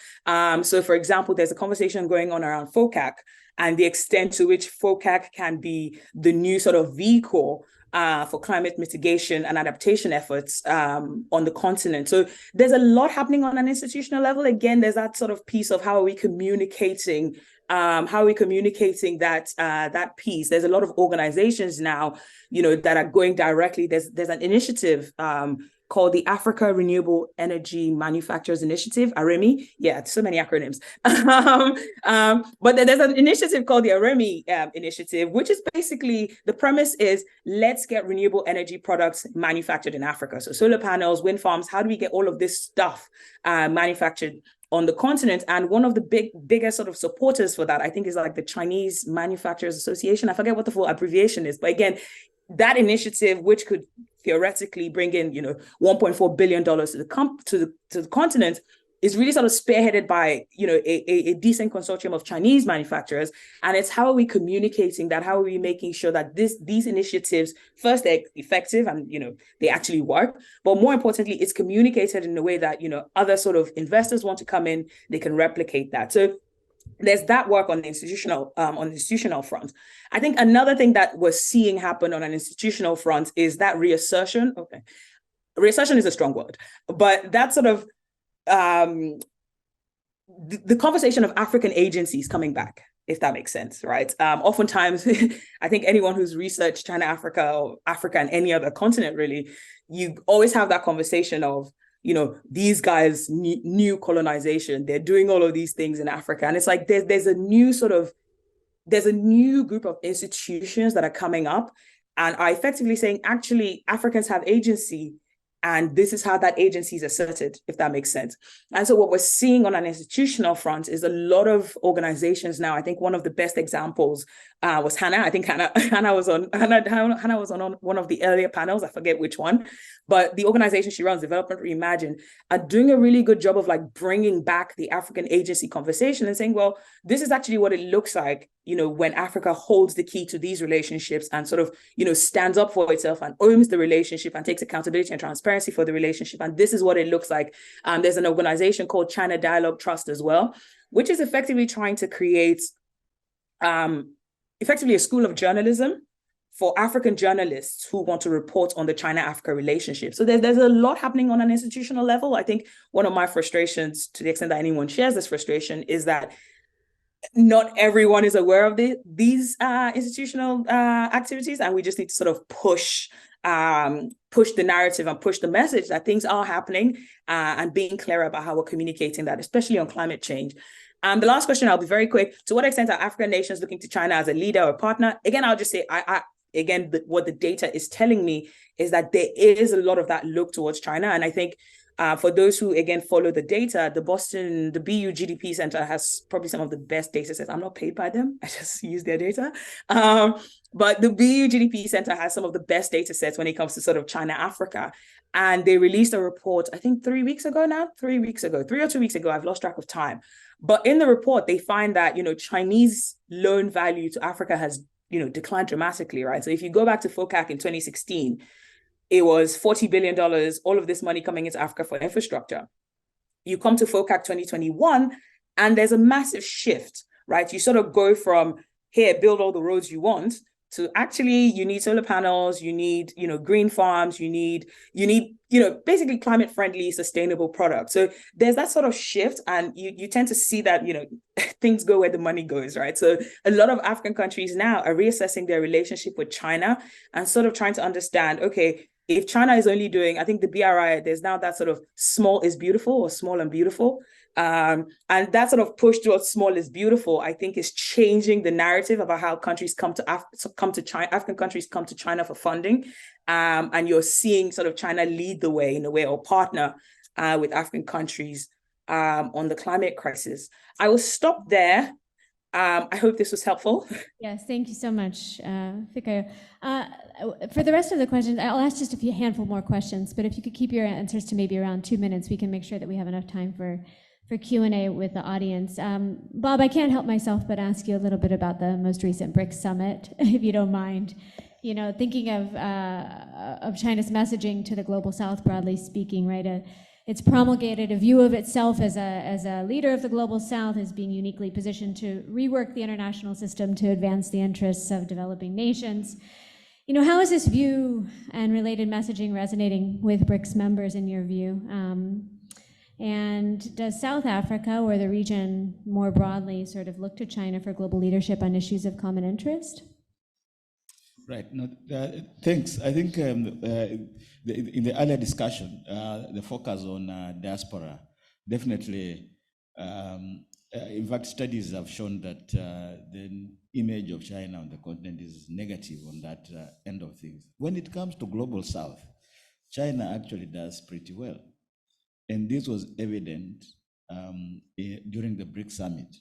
So for example, there's a conversation going on around FOCAC and the extent to which FOCAC can be the new sort of vehicle for climate mitigation and adaptation efforts on the continent. So there's a lot happening on an institutional level. Again, there's that sort of piece of how are we communicating that piece. There's a lot of organizations now, that are going directly. There's an initiative called the Africa Renewable Energy Manufacturers Initiative, AREMI. Yeah, so many acronyms. But there's an initiative called the AREMI initiative, which is basically, the premise is, let's get renewable energy products manufactured in Africa. So solar panels, wind farms, how do we get all of this stuff manufactured on the continent? And one of the biggest sort of supporters for that, I think, is like the Chinese Manufacturers Association. I forget what the full abbreviation is, but again, that initiative, which could theoretically bring in, $1.4 billion to the continent, is really sort of spearheaded by, a decent consortium of Chinese manufacturers. And it's how are we communicating that? How are we making sure that these initiatives, first, they're effective and, they actually work, but more importantly, it's communicated in a way that, other sort of investors want to come in, they can replicate that. So there's that work on the institutional front. I think another thing that we're seeing happen on an institutional front is that reassertion. Okay, reassertion is a strong word, but that sort of the conversation of African agencies coming back, if that makes sense, right? Oftentimes, I think anyone who's researched China, Africa, or Africa and any other continent, really, you always have that conversation of, these guys, new colonization, they're doing all of these things in Africa. And it's like, there's a new group of institutions that are coming up and are effectively saying, actually, Africans have agency. And this is how that agency is asserted, if that makes sense. And so what we're seeing on an institutional front is a lot of organizations now. I think one of the best examples was Hannah. I think Hannah was on one of the earlier panels. I forget which one, but the organization she runs, Development Reimagined, are doing a really good job of like bringing back the African agency conversation and saying, well, this is actually what it looks like, when Africa holds the key to these relationships and sort of, stands up for itself and owns the relationship and takes accountability and transparency for the relationship. And this is what it looks like. There's an organization called China Dialogue Trust as well, which is effectively trying to create effectively a school of journalism for African journalists who want to report on the China-Africa relationship. So there's a lot happening on an institutional level. I think one of my frustrations, to the extent that anyone shares this frustration, is that not everyone is aware of these institutional activities, and we just need to sort of push the narrative and push the message that things are happening and being clear about how we're communicating that, especially on climate change. The last question, I'll be very quick. To what extent are African nations looking to China as a leader or partner? Again, I'll just say, what the data is telling me is that there is a lot of that look towards China. And I think for those who, again, follow the data, the BU GDP Center has probably some of the best data sets. I'm not paid by them. I just use their data. But the BU GDP Center has some of the best data sets when it comes to sort of China, Africa. And they released a report, I think 3 or 2 weeks ago, I've lost track of time. But in the report, they find that, Chinese loan value to Africa has, declined dramatically, right? So if you go back to FOCAC in 2016, it was $40 billion, all of this money coming into Africa for infrastructure. You come to FOCAC 2021, and there's a massive shift, right? You sort of go from, here, build all the roads you want, to actually, you need solar panels, you need, green farms, you need, basically climate-friendly, sustainable products. So there's that sort of shift, and you tend to see that, things go where the money goes, right? So a lot of African countries now are reassessing their relationship with China and sort of trying to understand, okay, if China is only doing, I think the BRI, there's now that sort of small is beautiful or small and beautiful. And that sort of push towards small is beautiful, I think, is changing the narrative about how countries come to China, African countries come to China for funding. And you're seeing sort of China lead the way in a way, or partner with African countries on the climate crisis. I will stop there. I hope this was helpful. Yes, thank you so much, Fikayo. For the rest of the questions, I'll ask just a handful more questions, but if you could keep your answers to maybe around 2 minutes, we can make sure that we have enough time for Q&A with the audience. Bob, I can't help myself but ask you a little bit about the most recent BRICS summit, if you don't mind. You know, thinking of China's messaging to the global South, broadly speaking, right? It's promulgated a view of itself as a leader of the global South, as being uniquely positioned to rework the international system to advance the interests of developing nations. You know, how is this view and related messaging resonating with BRICS members in your view? And does South Africa or the region more broadly sort of look to China for global leadership on issues of common interest? Right. No, thanks. I think in the earlier discussion, the focus on diaspora, definitely, in fact, studies have shown that the image of China on the continent is negative on that end of things. When it comes to global South, China actually does pretty well. And this was evident during the BRICS summit,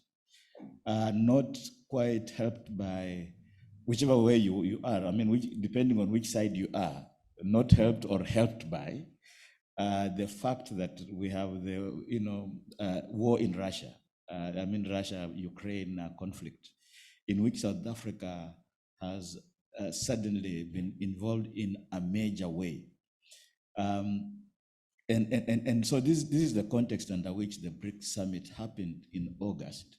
not quite helped by whichever way you are, I mean, depending on which side you are, not helped or helped by the fact that we have the war in Russia, Russia-Ukraine conflict, in which South Africa has suddenly been involved in a major way. And so this is the context under which the BRICS summit happened in August.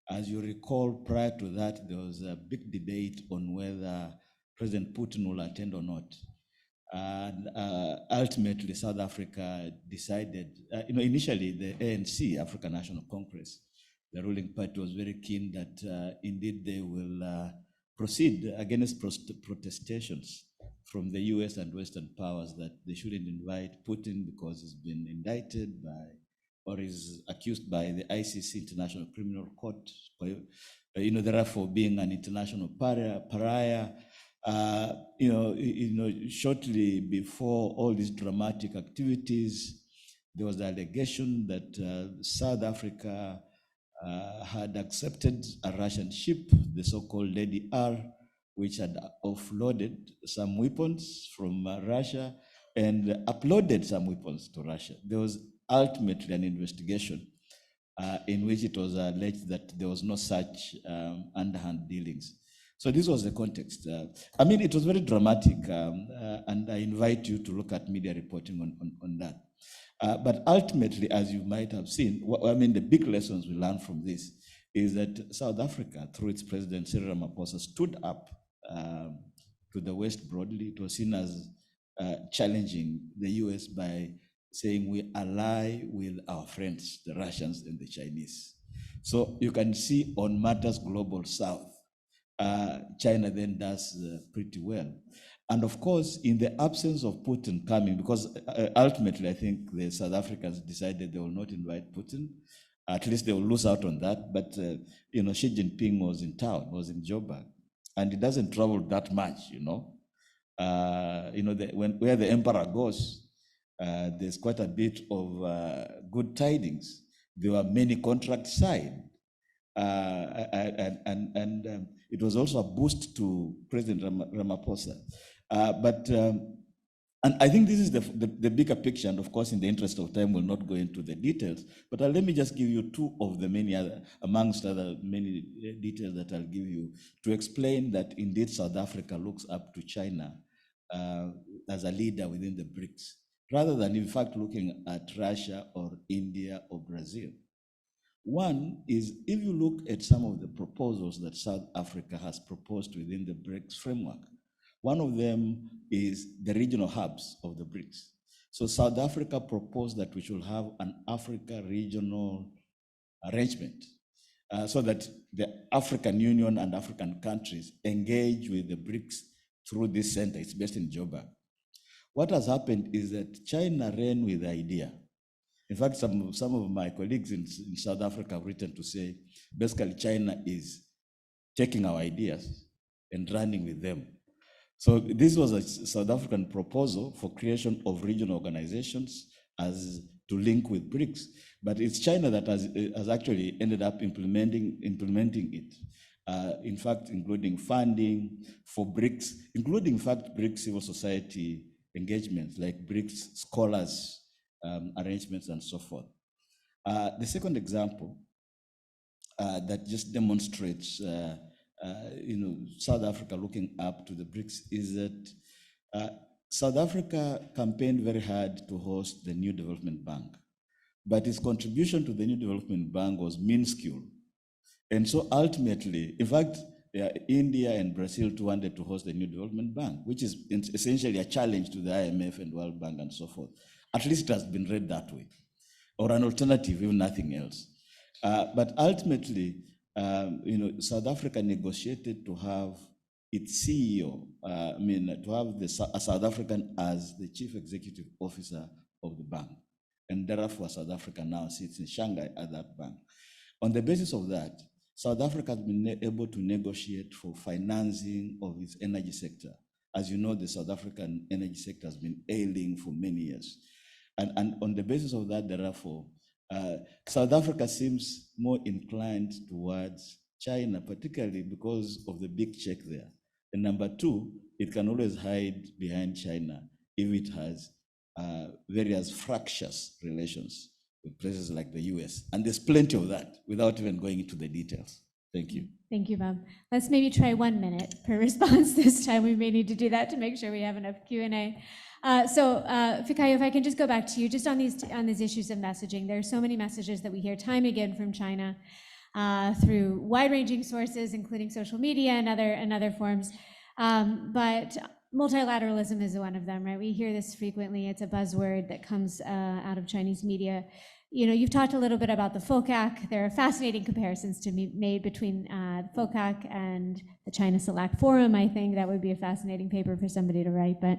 As you recall, prior to that, there was a big debate on whether President Putin will attend or not. And ultimately, South Africa decided, initially the ANC, African National Congress, the ruling party, was very keen that indeed they will proceed against protestations from the US and Western powers that they shouldn't invite Putin because he's been indicted by, or is accused by the ICC, International Criminal Court, therefore being an international pariah. Shortly before all these dramatic activities, there was the allegation that South Africa had accepted a Russian ship, the so-called Lady R, which had offloaded some weapons from Russia and uploaded some weapons to Russia. There was ultimately an investigation in which it was alleged that there was no such underhand dealings. So this was the context. It was very dramatic, and I invite you to look at media reporting on that. But ultimately, as you might have seen, the big lessons we learned from this is that South Africa, through its president, Cyril Ramaphosa, stood up to the West broadly. It was seen as challenging the US by saying we ally with our friends, the Russians and the Chinese. So you can see on matters global South, China then does pretty well. And of course, in the absence of Putin coming, because ultimately I think the South Africans decided they will not invite Putin, at least they will lose out on that. But Xi Jinping was in town, was in Joburg, and he doesn't travel that much, where the emperor goes, there's quite a bit of good tidings. There were many contracts signed, and it was also a boost to President Ramaphosa. And I think this is the bigger picture, and of course, in the interest of time, we'll not go into the details, but let me just give you two of the many other, amongst other many details that I'll give you to explain that indeed South Africa looks up to China as a leader within the BRICS, rather than in fact looking at Russia or India or Brazil. One is, if you look at some of the proposals that South Africa has proposed within the BRICS framework, one of them is the regional hubs of the BRICS. So South Africa proposed that we should have an Africa regional arrangement so that the African Union and African countries engage with the BRICS through this center. It's based in Joburg. what has happened is that China ran with the idea. In fact, some of my colleagues in South Africa have written to say, basically China is taking our ideas and running with them. So this was a South African proposal for creation of regional organizations as to link with BRICS, but it's China that has actually ended up implementing it. In fact, including funding for BRICS, including in fact BRICS civil society engagements like BRICS scholars arrangements and so forth. The second example that just demonstrates South Africa looking up to the BRICS is that South Africa campaigned very hard to host the New Development Bank, but its contribution to the New Development Bank was minuscule. And so ultimately, in fact, India and Brazil too wanted to host the New Development Bank, which is essentially a challenge to the IMF and World Bank and so forth. At least it has been read that way, or an alternative, if nothing else. But ultimately, South Africa negotiated to have its CEO, to have a South African as the chief executive officer of the bank. And therefore, South Africa now sits in Shanghai at that bank. On the basis of that, South Africa has been able to negotiate for financing of its energy sector. As you know, the South African energy sector has been ailing for many years. And on the basis of that, therefore, South Africa seems more inclined towards China, particularly because of the big check there. And number two, it can always hide behind China if it has various fractious relations with places like the US. And there's plenty of that without even going into the details. Thank you. Thank you, Bob. Let's maybe try 1 minute per response this time. We may need to do that to make sure we have enough Q&A. Fikayo, if I can just go back to you, just on these issues of messaging. There are so many messages that we hear time and again from China through wide-ranging sources, including social media and other forms. But multilateralism is one of them, right? We hear this frequently. It's a buzzword that comes out of Chinese media. You've talked a little bit about the FOCAC. There are fascinating comparisons to be made between FOCAC and the China Select Forum. I think that would be a fascinating paper for somebody to write. But,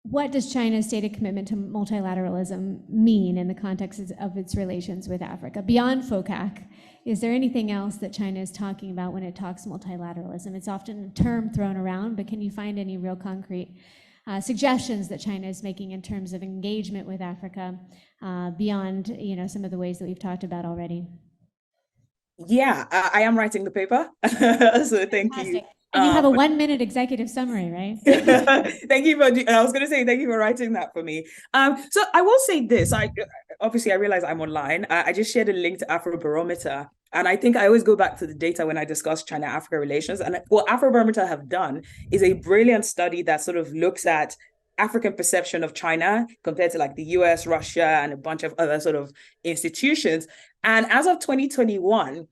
what does China's stated commitment to multilateralism mean in the context of its relations with Africa? Beyond FOCAC, is there anything else that China is talking about when it talks multilateralism? It's often a term thrown around, but can you find any real concrete suggestions that China is making in terms of engagement with Africa beyond some of the ways that we've talked about already? Yeah, I am writing the paper, so thank you. And you have a 1 minute executive summary, right? Thank you I was going to say, thank you for writing that for me. So I will say this, obviously I realize I'm online. I just shared a link to Afrobarometer. And I think I always go back to the data when I discuss China-Africa relations. And what Afrobarometer have done is a brilliant study that sort of looks at African perception of China compared to like the US, Russia, and a bunch of other sort of institutions. And as of 2021,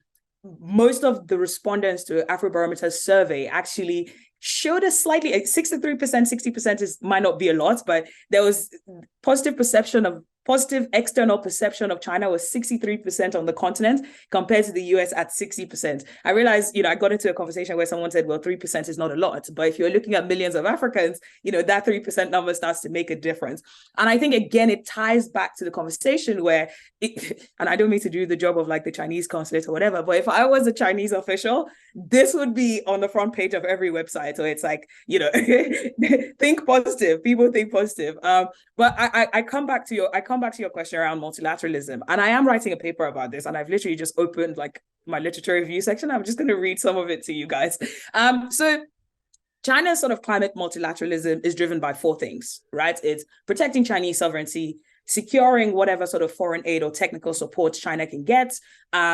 most of the respondents to Afrobarometer's survey actually showed a slightly 63%, 60% might not be a lot, but there was positive external perception of China was 63% on the continent compared to the US at 60%. I realized, I got into a conversation where someone said, well, 3% is not a lot, but if you're looking at millions of Africans, that 3% number starts to make a difference. And I think, again, it ties back to the conversation where, and I don't mean to do the job of like the Chinese consulate or whatever, but if I was a Chinese official, this would be on the front page of every website. So it's like, think positive, people think positive. But I come back to your question around multilateralism, and I am writing a paper about this, and I've literally just opened like my literature review section. I'm just going to read some of it to you guys. So China's sort of climate multilateralism is driven by 4 things, right? It's protecting Chinese sovereignty, securing whatever sort of foreign aid or technical support China can get,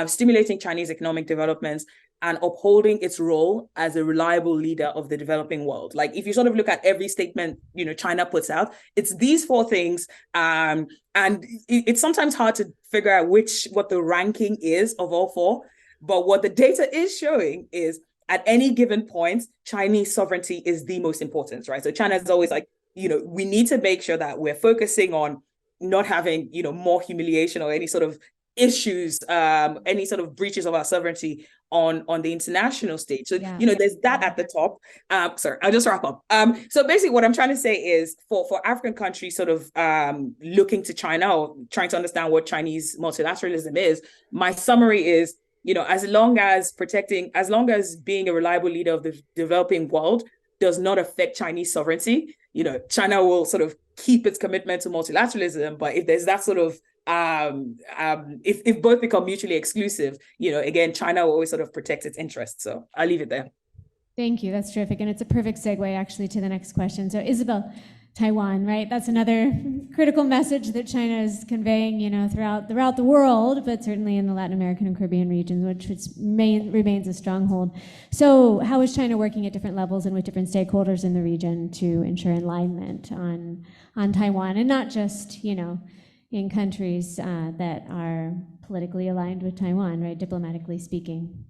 stimulating Chinese economic developments, and upholding its role as a reliable leader of the developing world. Like if you sort of look at every statement, China puts out, it's these 4 things. And it's sometimes hard to figure out what the ranking is of all 4. But what the data is showing is at any given point, Chinese sovereignty is the most important, right? So China is always like, we need to make sure that we're focusing on not having, more humiliation or any sort of issues, any sort of breaches of our sovereignty on the international stage. So, Yeah. there's that at the top. Sorry, I'll just wrap up. So basically what I'm trying to say is for African countries sort of looking to China or trying to understand what Chinese multilateralism is, my summary is, as long as being a reliable leader of the developing world does not affect Chinese sovereignty, China will sort of keep its commitment to multilateralism. But if there's that sort of if both become mutually exclusive, again, China will always sort of protect its interests. So I'll leave it there. Thank you. That's terrific. And it's a perfect segue actually to the next question. So Isabel, Taiwan, right? That's another critical message that China is conveying, throughout the world, but certainly in the Latin American and Caribbean regions, which remains a stronghold. So how is China working at different levels and with different stakeholders in the region to ensure alignment on Taiwan, and not just, in countries that are politically aligned with Taiwan, right, diplomatically speaking?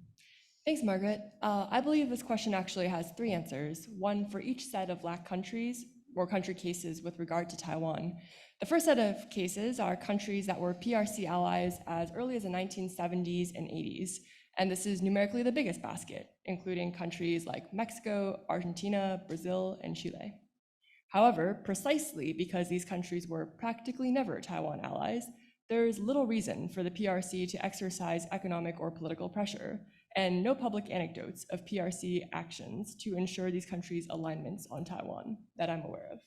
Thanks, Margaret. I believe this question actually has three answers, one for each set of LAC countries or country cases with regard to Taiwan. The first set of cases are countries that were PRC allies as early as the 1970s and 80s, and this is numerically the biggest basket, including countries like Mexico, Argentina, Brazil, and Chile. However, precisely because these countries were practically never Taiwan allies, there is little reason for the PRC to exercise economic or political pressure, and no public anecdotes of PRC actions to ensure these countries' alignments on Taiwan that I'm aware of.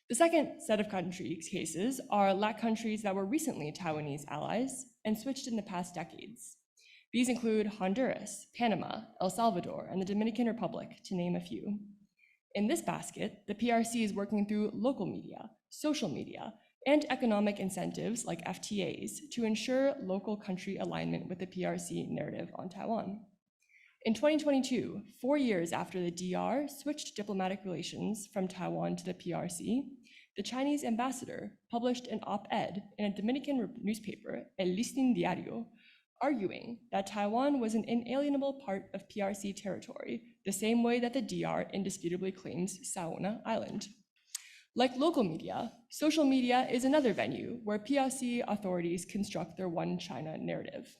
The second set of country cases are LAC countries that were recently Taiwanese allies and switched in the past decades. These include Honduras, Panama, El Salvador, and the Dominican Republic, to name a few. In this basket, the PRC is working through local media, social media, and economic incentives like FTAs to ensure local country alignment with the PRC narrative on Taiwan. In 2022, 4 years after the DR switched diplomatic relations from Taiwan to the PRC, the Chinese ambassador published an op-ed in a Dominican newspaper, El Listín Diario, arguing that Taiwan was an inalienable part of PRC territory, the same way that the DR indisputably claims Saona Island. Like local media, social media is another venue where PRC authorities construct their one China narrative.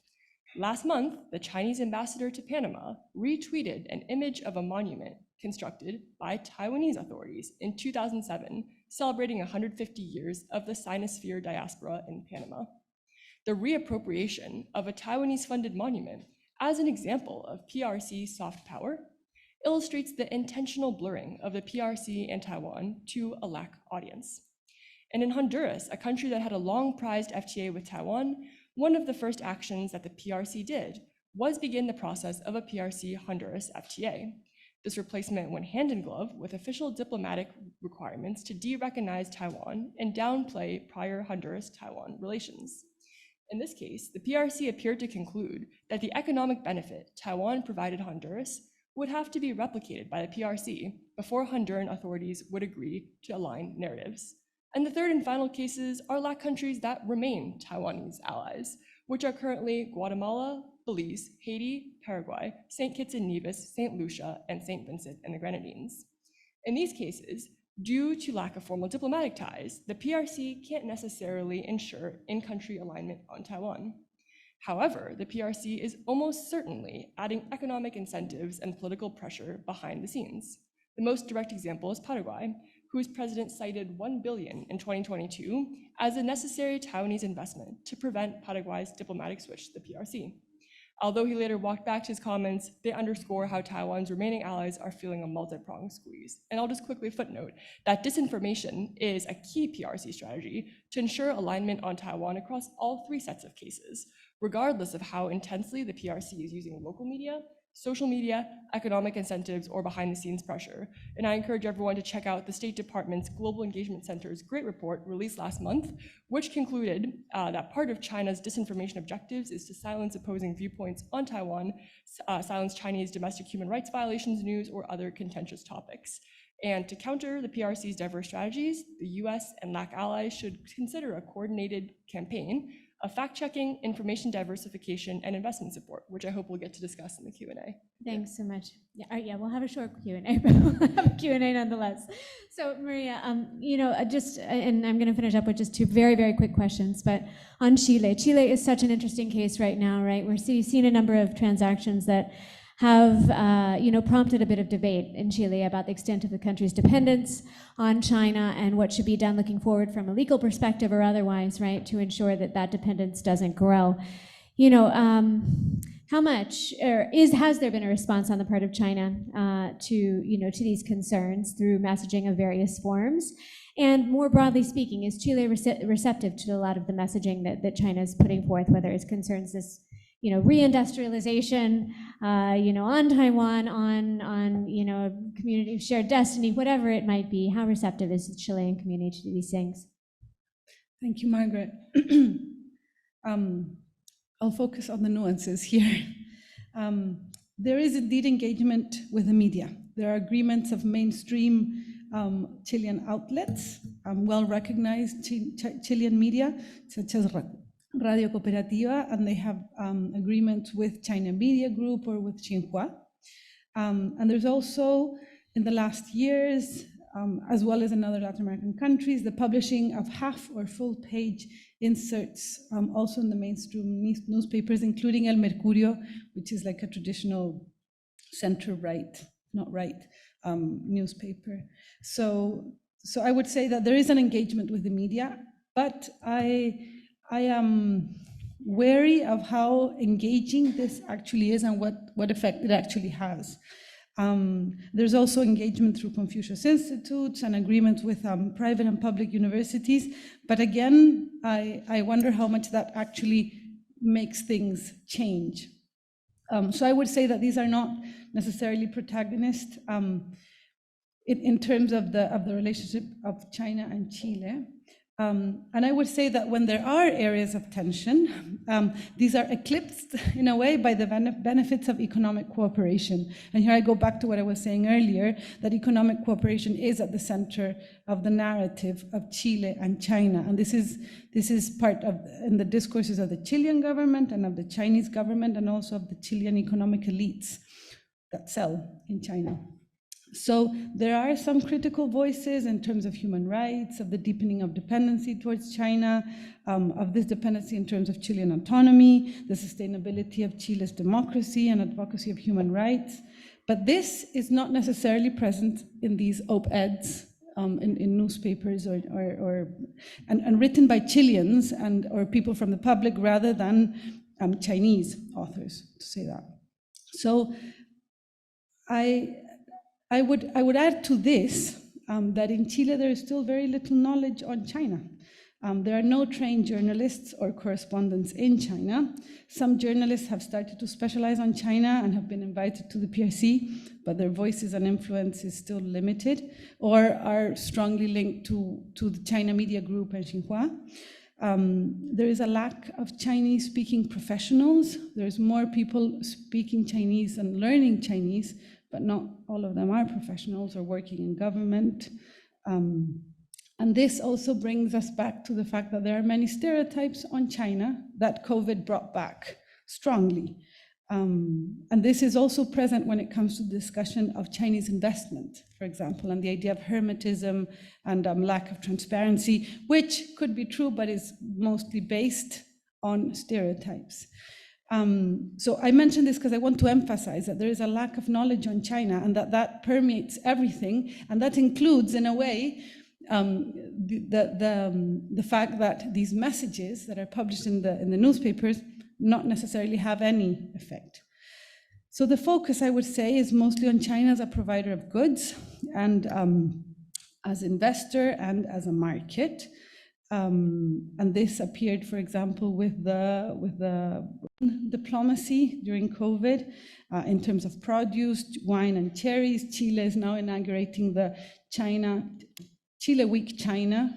Last month, the Chinese ambassador to Panama retweeted an image of a monument constructed by Taiwanese authorities in 2007, celebrating 150 years of the Sinosphere diaspora in Panama. The reappropriation of a Taiwanese-funded monument as an example of PRC soft power illustrates the intentional blurring of the PRC and Taiwan to a LAC audience. And in Honduras, a country that had a long-prized FTA with Taiwan, one of the first actions that the PRC did was begin the process of a PRC-Honduras FTA. This replacement went hand in glove with official diplomatic requirements to de-recognize Taiwan and downplay prior Honduras-Taiwan relations. In this case, the PRC appeared to conclude that the economic benefit Taiwan provided Honduras would have to be replicated by the PRC before Honduran authorities would agree to align narratives. And the third and final cases are LAC countries that remain Taiwanese allies, which are currently Guatemala, Belize, Haiti, Paraguay, St. Kitts and Nevis, St. Lucia, and St. Vincent and the Grenadines. In these cases, due to lack of formal diplomatic ties, the PRC can't necessarily ensure in-country alignment on Taiwan. However, the PRC is almost certainly adding economic incentives and political pressure behind the scenes. The most direct example is Paraguay, whose president cited $1 billion in 2022 as a necessary Taiwanese investment to prevent Paraguay's diplomatic switch to the PRC. Although he later walked back to his comments, they underscore how Taiwan's remaining allies are feeling a multi-pronged squeeze. And I'll just quickly footnote that disinformation is a key PRC strategy to ensure alignment on Taiwan across all three sets of cases, regardless of how intensely the PRC is using local media, social media, economic incentives, or behind-the-scenes pressure. And I encourage everyone to check out the State Department's Global Engagement Center's great report released last month, which concluded that part of China's disinformation objectives is to silence opposing viewpoints on Taiwan, silence Chinese domestic human rights violations news, or other contentious topics. And to counter the PRC's diverse strategies, the US and LAC allies should consider a coordinated campaign of fact-checking, information diversification, and investment support, which I hope we'll get to discuss in the Q&A. Thanks so much. Yeah, all right, yeah, we'll have a short Q&A, but we'll have a Q&A nonetheless. So Maria, and I'm going to finish up with just two very, very quick questions, but on Chile. Chile is such an interesting case right now, right? We've seen a number of transactions that have prompted a bit of debate in Chile about the extent of the country's dependence on China and what should be done looking forward from a legal perspective or otherwise, right, to ensure that that dependence doesn't grow. How much, has there been a response on the part of China to these concerns through messaging of various forms? And more broadly speaking, is Chile receptive to a lot of the messaging that China is putting forth, whether it concerns this reindustrialization, on Taiwan, on community of shared destiny, whatever it might be? How receptive is the Chilean community to these things? Thank you, Margaret. I'll focus on the nuances here. There is indeed engagement with the media. There are agreements of mainstream Chilean outlets, well-recognized Chilean media, such as Radio Cooperativa, and they have agreements with China Media Group or with Xinhua. And there's also, in the last years, as well as in other Latin American countries, the publishing of half or full page inserts, also in the mainstream newspapers, including El Mercurio, which is like a traditional center-right, not right, newspaper. So I would say that there is an engagement with the media, but I am wary of how engaging this actually is and what effect it actually has. There's also engagement through Confucius Institutes and agreements with private and public universities. But again, I wonder how much that actually makes things change. So I would say that these are not necessarily protagonists in terms of the relationship of China and Chile. And I would say that when there are areas of tension, these are eclipsed in a way by the benefits of economic cooperation. And here I go back to what I was saying earlier, that economic cooperation is at the center of the narrative of Chile and China. And this is part of in the discourses of the Chilean government and of the Chinese government and also of the Chilean economic elites that sell in China. So there are some critical voices in terms of human rights, of the deepening of dependency towards China, of this dependency in terms of Chilean autonomy, the sustainability of Chile's democracy and advocacy of human rights. But this is not necessarily present in these op-eds in newspapers and written by Chileans or people from the public rather than Chinese authors, to say that. So I would add to this that in Chile there is still very little knowledge on China. There are no trained journalists or correspondents in China. Some journalists have started to specialize on China and have been invited to the PRC, but their voices and influence is still limited or are strongly linked to the China Media Group and Xinhua. There is a lack of Chinese-speaking professionals. There's more people speaking Chinese and learning Chinese, but not all of them are professionals or working in government. And this also brings us back to the fact that there are many stereotypes on China that COVID brought back strongly. And this is also present when it comes to the discussion of Chinese investment, for example, and the idea of hermetism and lack of transparency, which could be true, but is mostly based on stereotypes. So I mention this because I want to emphasize that there is a lack of knowledge on China and that permeates everything, and that includes, in a way, the fact that these messages that are published in the newspapers not necessarily have any effect. So the focus, I would say, is mostly on China as a provider of goods and as investor and as a market. And this appeared, for example, with the diplomacy during COVID in terms of produce, wine and cherries. Chile is now inaugurating the Chile Week China.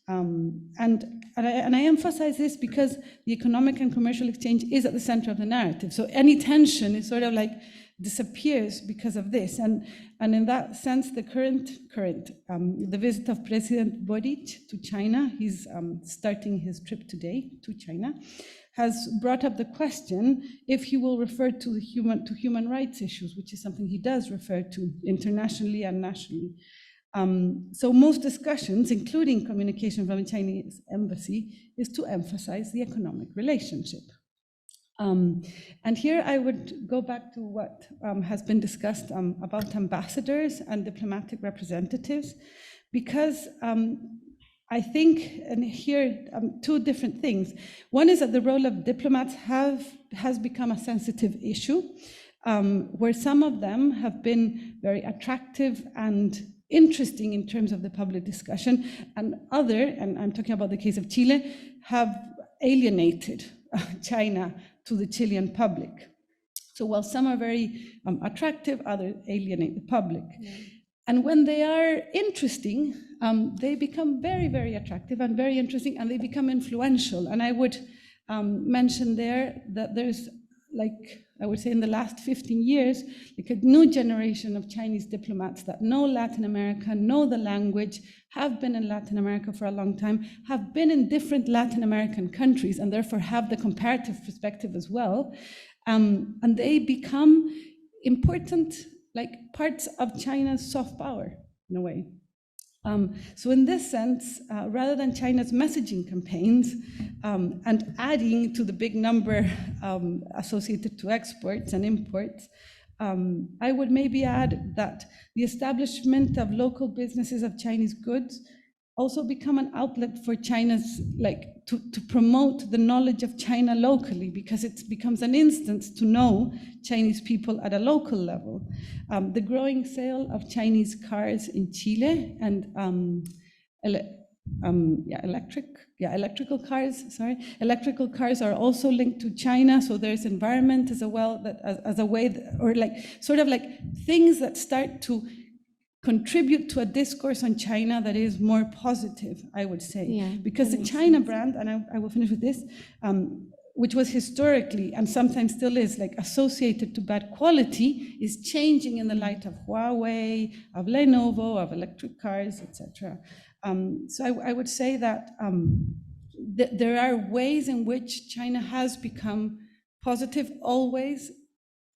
And I emphasize this because the economic and commercial exchange is at the center of the narrative. So any tension is sort of like disappears because of this. And in that sense, the the visit of President Boric to China, he's starting his trip today to China, has brought up the question if he will refer to human rights issues, which is something he does refer to internationally and nationally. So most discussions, including communication from the Chinese embassy, is to emphasize the economic relationship. And here I would go back to what has been discussed about ambassadors and diplomatic representatives, because I think, and here two different things. One is that the role of diplomats has become a sensitive issue, where some of them have been very attractive and interesting in terms of the public discussion, and I'm talking about the case of Chile, have alienated China to the Chilean public. So while some are very attractive, others alienate the public. Yeah. And when they are interesting, they become very, very attractive and very interesting, and they become influential. And I would mention there that there's, like, I would say in the last 15 years, like a new generation of Chinese diplomats that know Latin America, know the language, have been in Latin America for a long time, have been in different Latin American countries, and therefore have the comparative perspective as well. And they become important, like, parts of China's soft power, in a way. So in this sense, rather than China's messaging campaigns and adding to the big number associated to exports and imports, I would maybe add that the establishment of local businesses of Chinese goods also become an outlet for China's, like, to promote the knowledge of China locally, because it becomes an instance to know Chinese people at a local level. The growing sale of Chinese cars in Chile and electrical cars are also linked to China. So there's environment as well, that as a way, or like sort of like things that start to contribute to a discourse on China that is more positive, I would say. Yeah, because the China brand, and I will finish with this, which was historically and sometimes still is, like, associated to bad quality, is changing in the light of Huawei, of Lenovo, of electric cars, etc. So I would say that there are ways in which China has become positive, always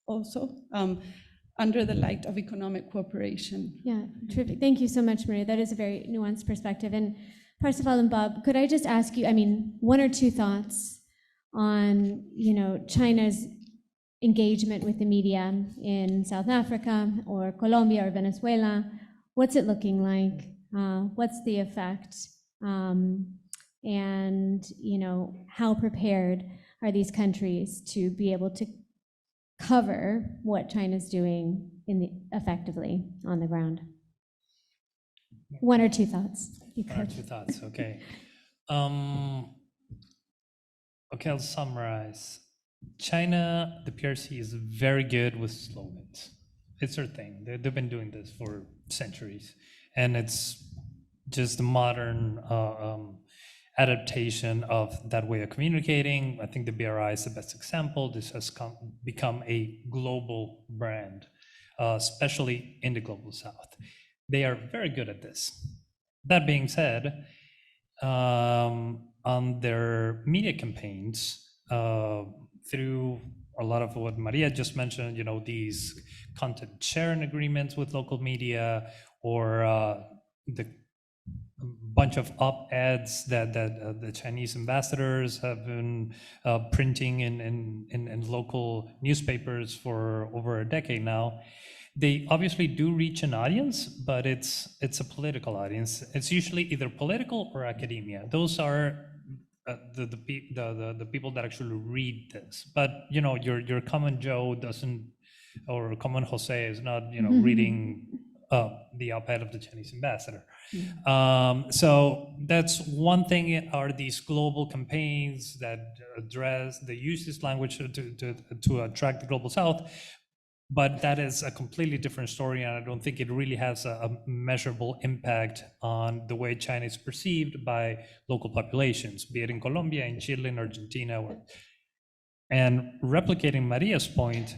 also, under the light of economic cooperation. Yeah, terrific. Thank you so much, Maria. That is a very nuanced perspective. And Parsifal and Bob, could I just ask you, I mean, one or two thoughts on, China's engagement with the media in South Africa or Colombia or Venezuela? What's it looking like? What's the effect? And, how prepared are these countries to be able to cover what China's doing effectively on the ground? One or two thoughts. One or two thoughts, okay. Okay, I'll summarize. China, the PRC is very good with slogans. It's their thing. They've been doing this for centuries. And it's just a modern adaptation of that way of communicating. I think the BRI is the best example. This has become a global brand, especially in the Global South. They are very good at this. That being said, on their media campaigns, through a lot of what Maria just mentioned, these content sharing agreements with local media, or the bunch of op-eds that the Chinese ambassadors have been printing in local newspapers for over a decade now. They obviously do reach an audience, but it's a political audience. It's usually either political or academia. Those are the people that actually read this. But your common Joe doesn't, or common Jose is not reading the op-ed of the Chinese ambassador. So that's one thing, are these global campaigns that use this language to attract the Global South. But that is a completely different story, and I don't think it really has a measurable impact on the way China is perceived by local populations, be it in Colombia, in Chile, in Argentina. And replicating Maria's point,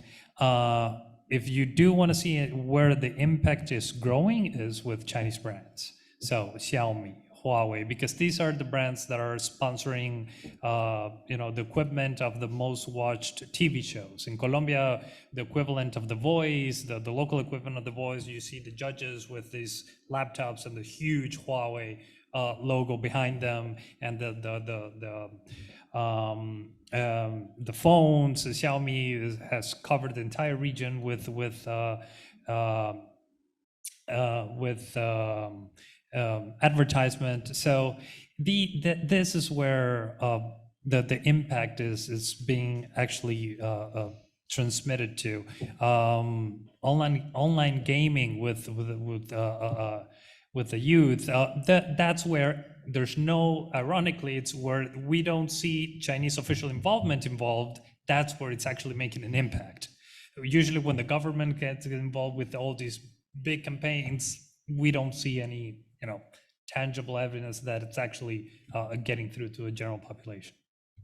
if you do want to see where the impact is growing is with Chinese brands. So Xiaomi, Huawei, because these are the brands that are sponsoring, the equipment of the most watched TV shows. In Colombia, the equivalent of The Voice, the local equivalent of The Voice, you see the judges with these laptops and the huge Huawei logo behind them, and the phones. Xiaomi has covered the entire region with advertisement. So this is where the impact is being actually transmitted to. Online gaming with the youth. That's where there's no, ironically, it's where we don't see Chinese official involved. That's where it's actually making an impact. Usually when the government gets involved with all these big campaigns, we don't see any, tangible evidence that it's actually getting through to a general population.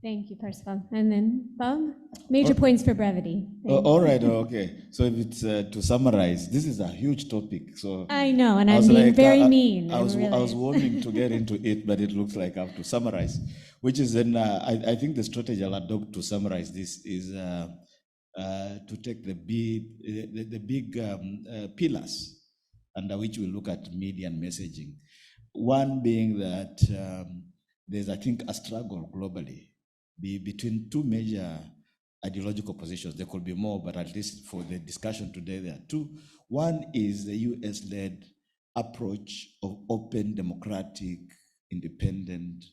Thank you, Parsifal. And then Bob, major points for brevity. All right, okay. So if it's to summarize, this is a huge topic. So I know, and I I'm was being like, very mean. I was really. wanting to get into it, but it looks like I have to summarize, which is then I think the strategy I'll adopt to summarize this is to take the big pillars under which we look at media and messaging. One being that there's, I think, a struggle globally between two major ideological positions. There could be more, but at least for the discussion today, there are two. One is the US-led approach of open, democratic, independent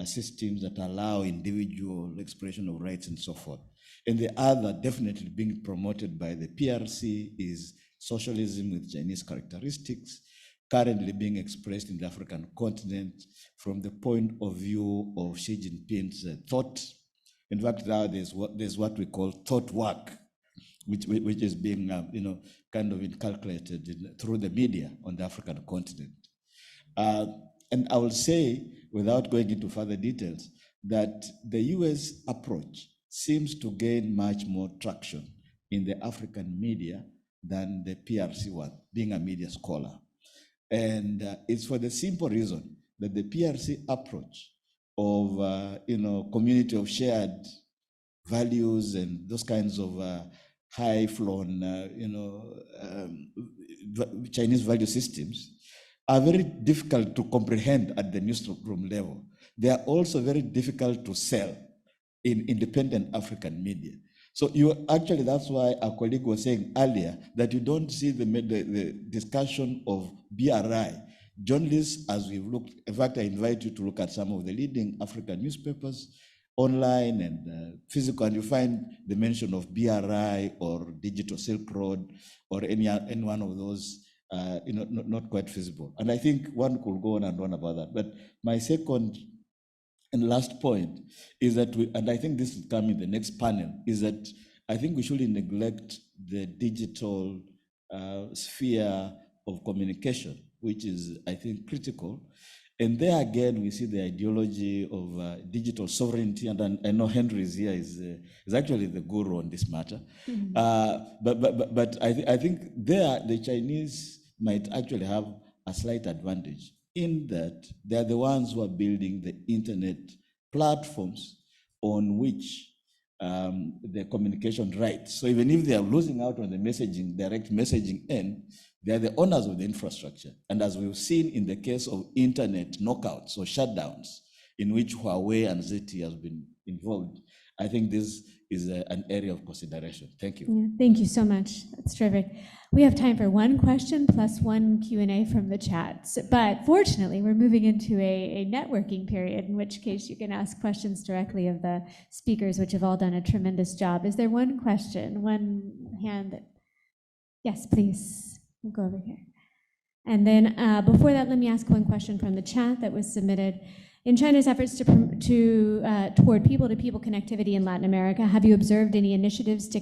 systems that allow individual expression of rights and so forth. And the other, definitely being promoted by the PRC, is socialism with Chinese characteristics, currently being expressed in the African continent from the point of view of Xi Jinping's thought. In fact, now there's what we call thought work, which is being kind of inculcated through the media on the African continent. And I will say, without going into further details, that the US approach seems to gain much more traction in the African media than the PRC one, being a media scholar. And it's for the simple reason that the PRC approach of community of shared values and those kinds of high-flown Chinese value systems are very difficult to comprehend at the newsroom level. They are also very difficult to sell in independent African media. So that's why our colleague was saying earlier that you don't see the discussion of BRI. Journalists, as we've looked, in fact, I invite you to look at some of the leading African newspapers, online and physical, and you find the mention of BRI or Digital Silk Road or any one of those, not quite feasible. And I think one could go on and on about that. But my second and last point is that and I think this will come in the next panel, is that I think we shouldn't neglect the digital sphere of communication, which is, I think, critical. And there again, we see the ideology of digital sovereignty, and I know Henry is here, is actually the guru on this matter. Mm-hmm. But I think there the Chinese might actually have a slight advantage in that they're the ones who are building the internet platforms on which the communication rights. So even if they are losing out on the messaging, direct messaging end, they are the owners of the infrastructure. And as we've seen in the case of internet knockouts or shutdowns, in which Huawei and ZTE has been involved, I think this is an area of consideration. Thank you. Yeah, thank you so much. That's terrific. We have time for one question plus one Q&A from the chat. But fortunately, we're moving into a networking period, in which case you can ask questions directly of the speakers, which have all done a tremendous job. Is there one question, one hand that? Yes, please. We'll go over here. And then before that, let me ask one question from the chat that was submitted. In China's efforts toward people-to-people connectivity in Latin America, have you observed any initiatives to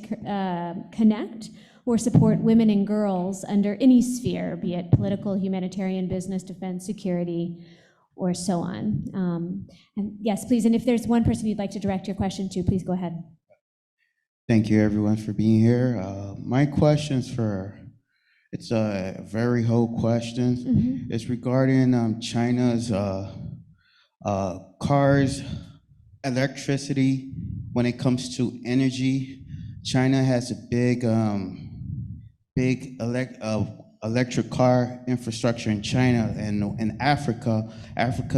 connect or support women and girls under any sphere, be it political, humanitarian, business, defense, security, or so on? And yes, please, and if there's one person you'd like to direct your question to, please go ahead. Thank you, everyone, for being here. My question's it's a very whole question. It's regarding China's cars, electricity. When it comes to energy, China has a big electric car infrastructure in China, and in Africa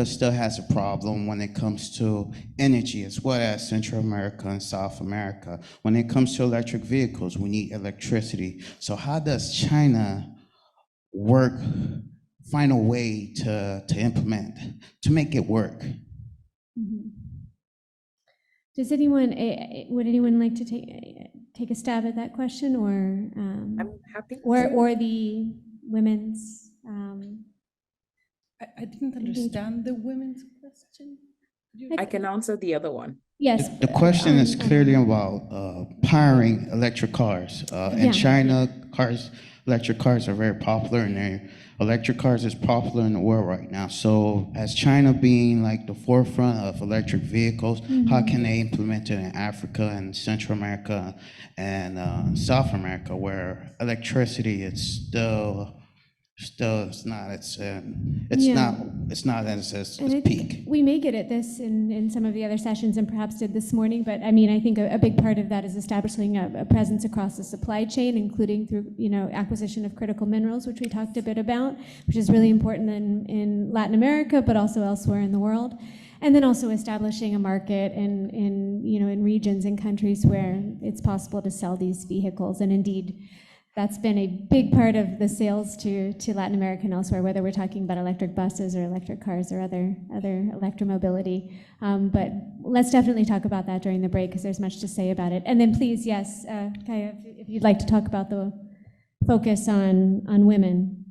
still has a problem when it comes to energy, as well as Central America and South America. When it comes to electric vehicles, we need electricity. So how does China find a way to implement, to make it work? Does would anyone like to take a stab at that question, or I'm happy. or the women's? I didn't understand the women's question. I can answer the other one. Yes. The question is clearly about powering electric cars. In China, electric cars are very popular, and electric cars is popular in the world right now. So as China being like the forefront of electric vehicles, how can they implement it in Africa and Central America and South America, where electricity is still it's not at its peak? We may get at this in some of the other sessions, and perhaps did this morning, but I mean, I think a big part of that is establishing a presence across the supply chain, including through, acquisition of critical minerals, which we talked a bit about, which is really important in Latin America, but also elsewhere in the world. And then also establishing a market in regions and countries where it's possible to sell these vehicles. And indeed, that's been a big part of the sales to Latin America and elsewhere, whether we're talking about electric buses or electric cars or other electromobility. But let's definitely talk about that during the break, because there's much to say about it. And then please, yes, Fikayo, if you'd like to talk about the focus on women.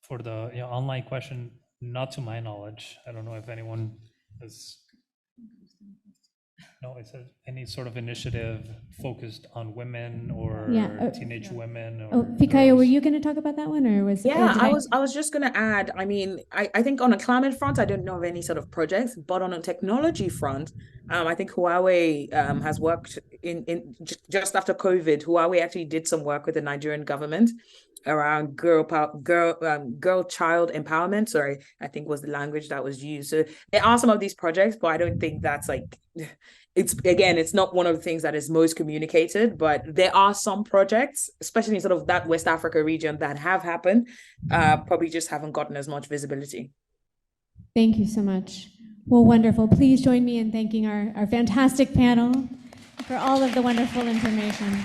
For the online question, not to my knowledge. I don't know if anyone has. No, it says any sort of initiative focused on women or teenage women. Or Fikayo, were girls. you going to talk about that one, or was? Yeah, I was just going to add, I mean, I think on a climate front, I don't know of any sort of projects, but on a technology front, I think Huawei has worked in just after COVID. Huawei actually did some work with the Nigerian government around girl child empowerment. Sorry, I think was the language that was used. So there are some of these projects, but I don't think that's like, it's not one of the things that is most communicated, but there are some projects, especially in sort of that West Africa region, that have happened, probably just haven't gotten as much visibility. Thank you so much. Well, wonderful. Please join me in thanking our fantastic panel for all of the wonderful information.